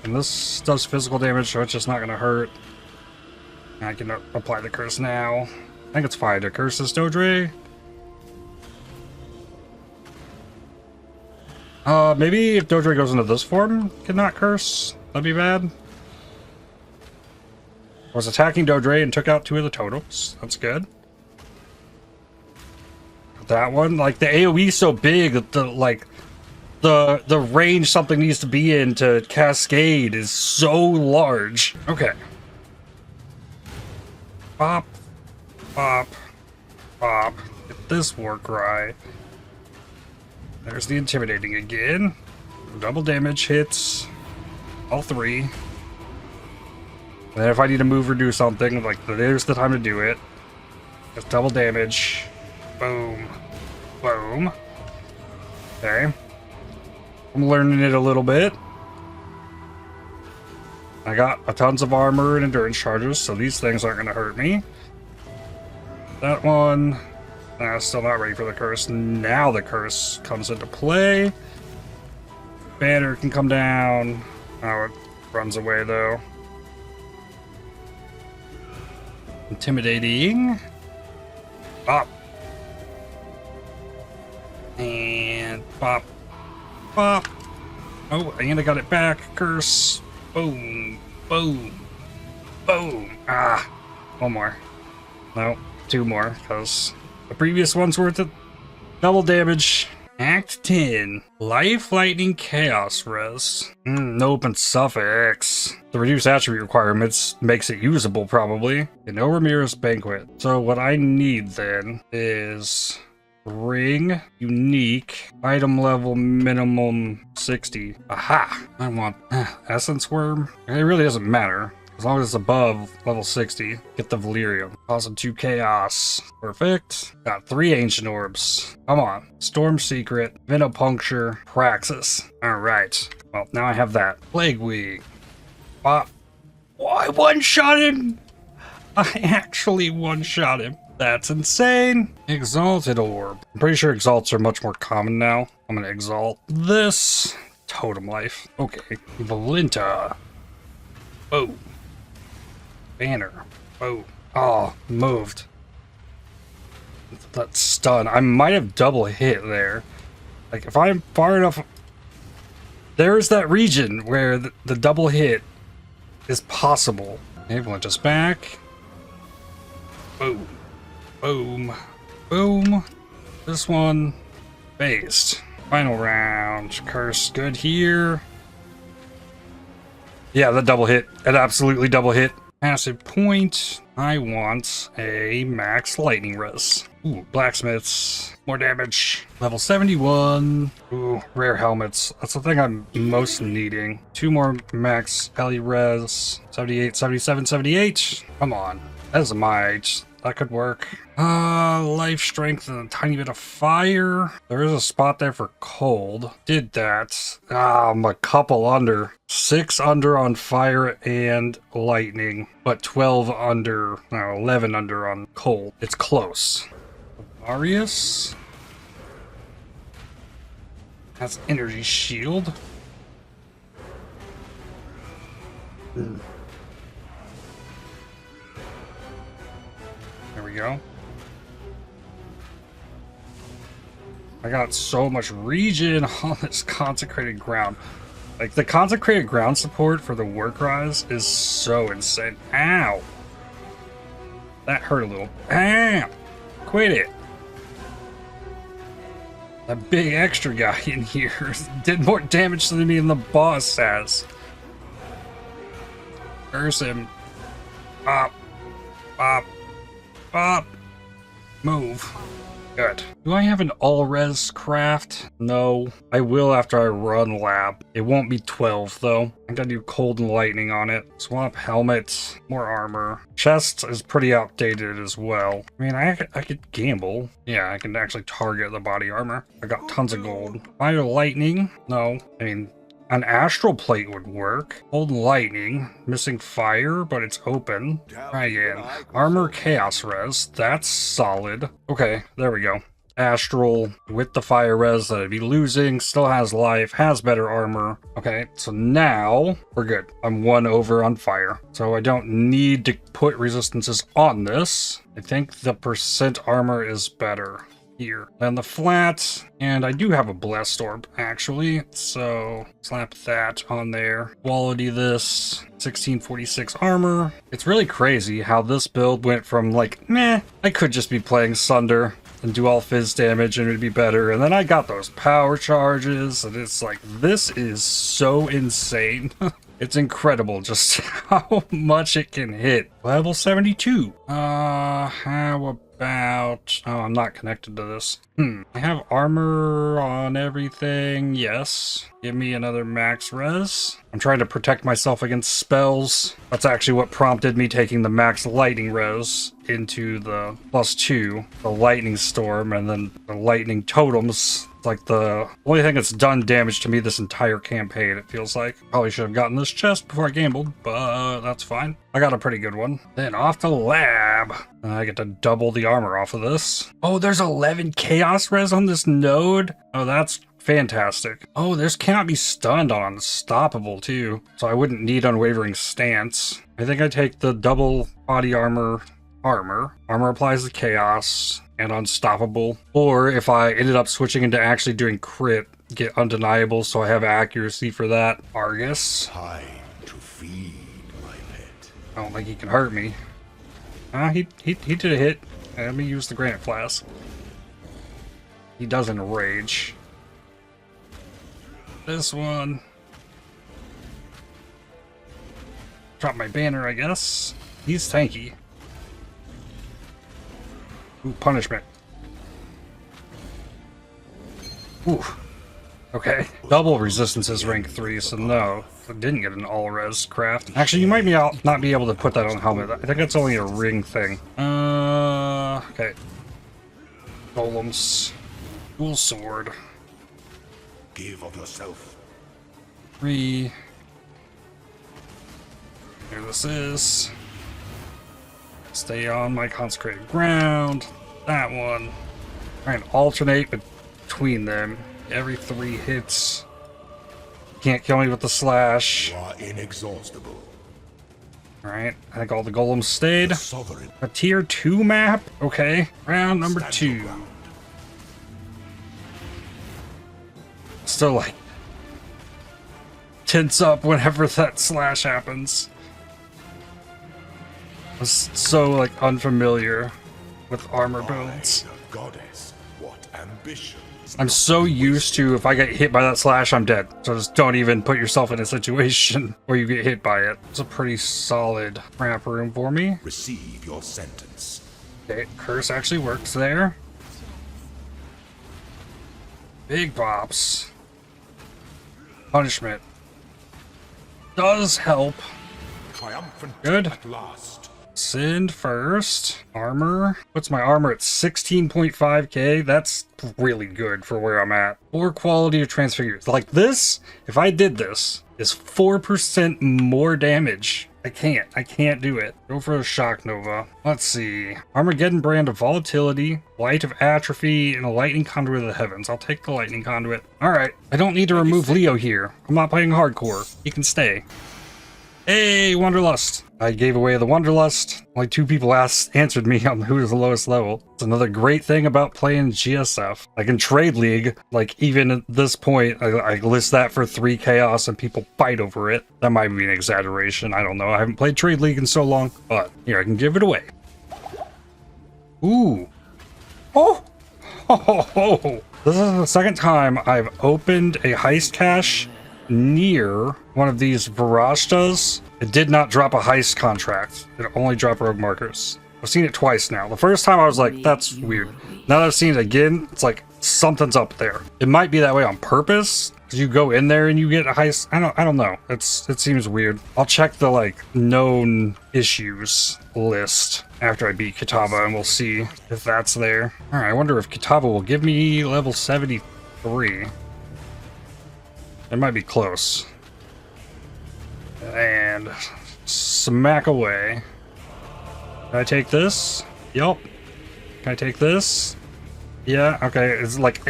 And this does physical damage, so it's just not going to hurt. I can apply the curse now. I think it's fine to curse this Dodre. Maybe if Dodre goes into this form, cannot curse. That'd be bad. I was attacking Dodre and took out 2 of the totems. That's good. That one, like, the AoE is so big that the range something needs to be in to cascade is so large. Okay. Bop. Bop. Bop. Get this war cry. There's the intimidating again. Double damage hits. All 3. And then if I need to move or do something, like, there's the time to do it. Just double damage. Boom. Boom. Okay. I'm learning it a little bit. I got a tons of armor and endurance charges, so these things aren't going to hurt me. That one. Still not ready for the curse. Now the curse comes into play. Banner can come down. Oh, it runs away though. Intimidating. Bop. And bop. Bop. Oh, and I got it back. Curse. Boom. Boom. Boom. Ah. One more. No, 2 more, because the previous one's worth it. Double damage. Act 10. Life Lightning Chaos Res. Nope, and suffix. The reduced attribute requirements makes it usable, probably. And no Ramirez Banquet. So what I need then is ring, unique, item level minimum 60. Aha! I want Essence Worm. It really doesn't matter. As long as it's above level 60, get the Valerium. Awesome, 2 Chaos. Perfect. Got 3 Ancient Orbs. Come on. Storm Secret, Venopuncture, Praxis. Alright. Well, now I have that. Plague Wing. Bop. Oh, I one-shot him! I actually one-shot him. That's insane. Exalted Orb. I'm pretty sure Exalts are much more common now. I'm gonna Exalt this. Totem Life. Okay. Valinta. Boom. Banner. Oh. Oh, moved. That stun. I might have double hit there. Like, if I'm far enough... There's that region where the double hit is possible. Valinta's back. Boom. Boom. Boom. This one. Based. Final round. Curse good here. Yeah, that double hit. It absolutely double hit. Passive point. I want a max lightning res. Ooh, blacksmiths. More damage. Level 71. Ooh, rare helmets. That's the thing I'm most needing. 2 more max pally res. 78, 77, 78. Come on. That's my That could work. Life, strength, and a tiny bit of fire. There is a spot there for cold. Did that. I'm a couple under. 6 under on fire and lightning, but 12 under, no, 11 under on cold. It's close. Arius. That's energy shield. There we go. I got so much regen on this consecrated ground. Like, the consecrated ground support for the work rise is so insane. Ow! That hurt a little. Ow! Quit it! That big extra guy in here did more damage than me than the boss has. Curse him. Bop. Bop. Bop. Move. Good. Do I have an all-res craft? No. I will after I run lab. It won't be 12 though. I gotta do cold and lightning on it. Swap helmet. More armor. Chest is pretty outdated as well. I mean, I could gamble. Yeah, I can actually target the body armor. I got tons of gold. Fire lightning? No. I mean, an astral plate would work. Cold and lightning. Missing fire, but it's open. Try again. Armor chaos res. That's solid. Okay, there we go. Astral with the fire res that I'd be losing. Still has life. Has better armor. Okay, so now we're good. I'm 1 over on fire. So I don't need to put resistances on this. I think the percent armor is better here than the flat, and I do have a blessed orb actually, so slap that on there. Quality this 1646 armor. It's really crazy how this build went from like, meh, I could just be playing Sunder and do all fizz damage and it'd be better, and then I got those power charges and it's like, this is so insane. It's incredible just how much it can hit. Level 72. How about... Oh, I'm not connected to this. I have armor on everything. Yes. Give me another max res. I'm trying to protect myself against spells. That's actually what prompted me taking the max lightning res into the +2, the lightning storm, and then the lightning totems. It's like the only thing that's done damage to me this entire campaign, it feels like. Probably should have gotten this chest before I gambled, but that's fine. I got a pretty good one. Then off to lab. And I get to double the armor off of this. Oh, there's 11 chaos res on this node. Oh, that's fantastic. Oh, this cannot be stunned on unstoppable too. So I wouldn't need unwavering stance. I think I take the double body armor. Armor applies the chaos and unstoppable. Or if I ended up switching into actually doing crit, get undeniable, so I have accuracy for that. Argus. Time to feed, my pet. I don't think he can hurt me. He did a hit. Let me use the granite flask. He does enrage. This one. Drop my banner, I guess. He's tanky. Ooh, punishment. Ooh. Okay. Double resistance is rank 3, so no. I didn't get an all-res craft. Actually, you might not be able to put that on the helmet. I think that's only a ring thing. Okay. Golems. Dual sword. Give of yourself. 3. Here this is. Stay on my consecrated ground. That one. Try and alternate between them. Every 3 hits. Can't kill me with the slash. You are inexhaustible. Alright, I think all the golems stayed. Sovereign. A tier 2 map? Okay. Round number 2. Still like tense up whenever that slash happens. I was so like unfamiliar with armor builds. Goddess, what ambition. I'm so used to if I get hit by that slash, I'm dead. So just don't even put yourself in a situation where you get hit by it. It's a pretty solid ramp room for me. Receive your sentence. Okay, curse actually works there. Big bops. Punishment does help. Triumphant Good. at last. Send first. Armor. What's my armor at 16.5k? That's really good for where I'm at. Poor quality of transfigures. Like this, if I did this, is 4% more damage. I can't do it. Go for a Shock Nova. Let's see. Armageddon Brand of Volatility, Light of Atrophy, and a Lightning Conduit of the Heavens. I'll take the Lightning Conduit. Alright. I don't need to remove Leo here. I'm not playing hardcore. He can stay. Hey, Wanderlust. I gave away the Wanderlust. Only 2 people answered me on who is the lowest level. It's another great thing about playing GSF. Like in Trade League, like even at this point, I list that for 3 chaos and people fight over it. That might be an exaggeration. I don't know. I haven't played Trade League in so long, but here, I can give it away. Ooh. Oh! Oh! This is the second time I've opened a heist cache near one of these Virashtas. It did not drop a heist contract. It only dropped rogue markers. I've seen it twice now. The first time I was like, that's weird. Now that I've seen it again, it's like something's up there. It might be that way on purpose, because you go in there and you get a heist. I don't know. It seems weird. I'll check the like known issues list after I beat Kitava and we'll see if that's there. All right, I wonder if Kitava will give me level 73. It might be close. And smack away. Can I take this? Yup. Can I take this? Yeah, okay. It's like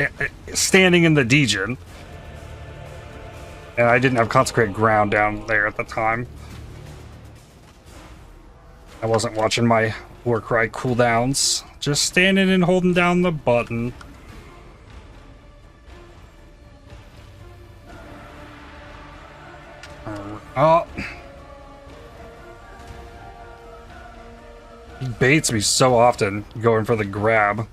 standing in the Degen. And I didn't have consecrated ground down there at the time. I wasn't watching my Warcry cooldowns. Just standing and holding down the button. Oh. He baits me so often going for the grab.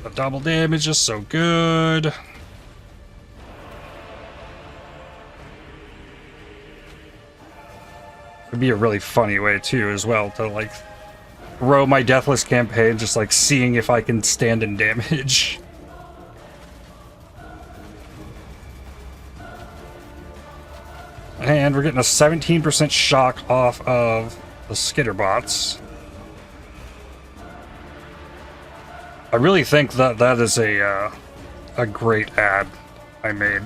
The double damage is so good. It'd be a really funny way too as well to like throw my Deathless campaign, just like seeing if I can stand in damage. And we're getting a 17% shock off of the Skitterbots. I really think that that is a great ad I made.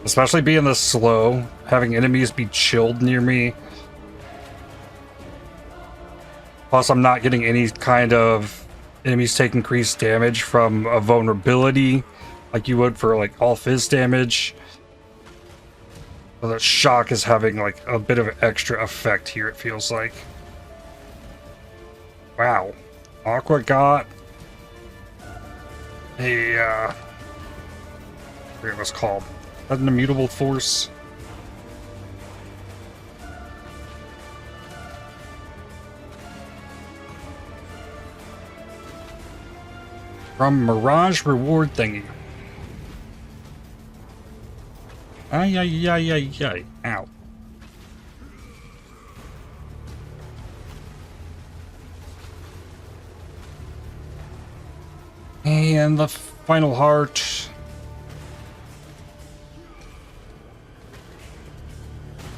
Especially being this slow, having enemies be chilled near me. Plus, I'm not getting any kind of enemies take increased damage from a vulnerability like you would for like all fizz damage. So that shock is having like a bit of an extra effect here, it feels like. Wow. Aqua got a I forget what it's called. Is that an immutable force? From Mirage reward thingy. Ay, ay, ay, ay, ay. Ow. And the final heart.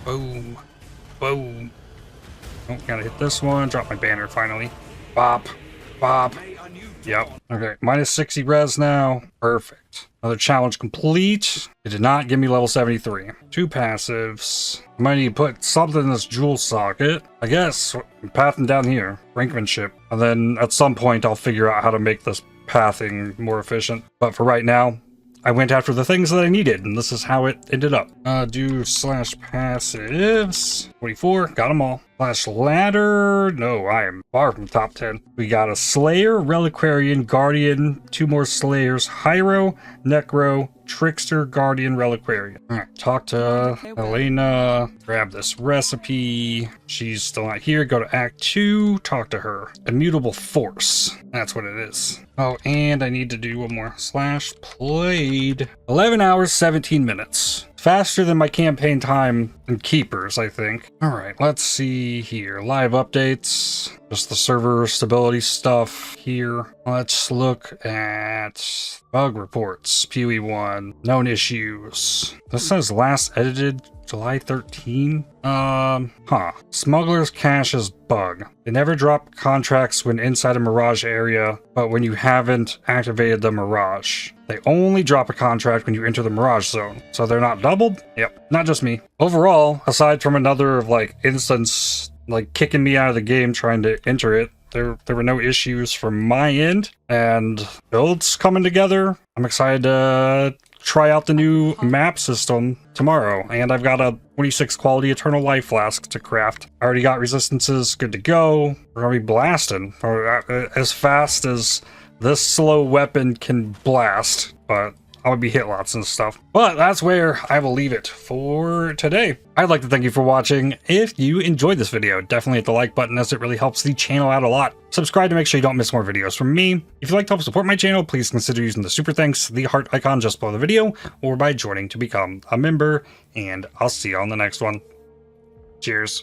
Boom. Boom. Oh, gotta hit this one. Drop my banner finally. Bop. Bop. Yep. Okay. Minus 60 res now. Perfect. Another challenge complete. It did not give me level 73. 2 passives. I might need to put something in this jewel socket. I guess pathing down here. Brinkmanship. And then at some point I'll figure out how to make this pathing more efficient. But for right now, I went after the things that I needed, and this is how it ended up. Do slash passives. 24, got them all. Slash ladder. No, I am far from top 10. We got a Slayer, Reliquarian, Guardian, 2 more Slayers, Hyro, Necro, Trickster, Guardian, Reliquarian. Alright, talk to Elena, grab this recipe. She's still not here. Go to Act 2, talk to her. Immutable Force. That's what it is. Oh, and I need to do one more. Slash played. 11 hours, 17 minutes. Faster than my campaign time in Keepers, I think. Alright, let's see here. Live updates. Just the server stability stuff here. Let's look at bug reports. PUE1. Known issues. This says last edited July 13? Smuggler's Cache's bug. They never drop contracts when inside a Mirage area, but when you haven't activated the Mirage. They only drop a contract when you enter the Mirage zone. So they're not doubled? Yep, not just me. Overall, aside from another like instance like kicking me out of the game trying to enter it, there were no issues from my end, and builds coming together. I'm excited to try out the new map system tomorrow, and I've got a 26 quality Eternal Life Flask to craft. I already got resistances good to go. We're gonna be blasting as fast as this slow weapon can blast, but I would be hit lots and stuff. But that's where I will leave it for today. I'd like to thank you for watching. If you enjoyed this video, definitely hit the like button as it really helps the channel out a lot. Subscribe to make sure you don't miss more videos from me. If you'd like to help support my channel, please consider using the super thanks, the heart icon just below the video, or by joining to become a member, and I'll see you on the next one. Cheers.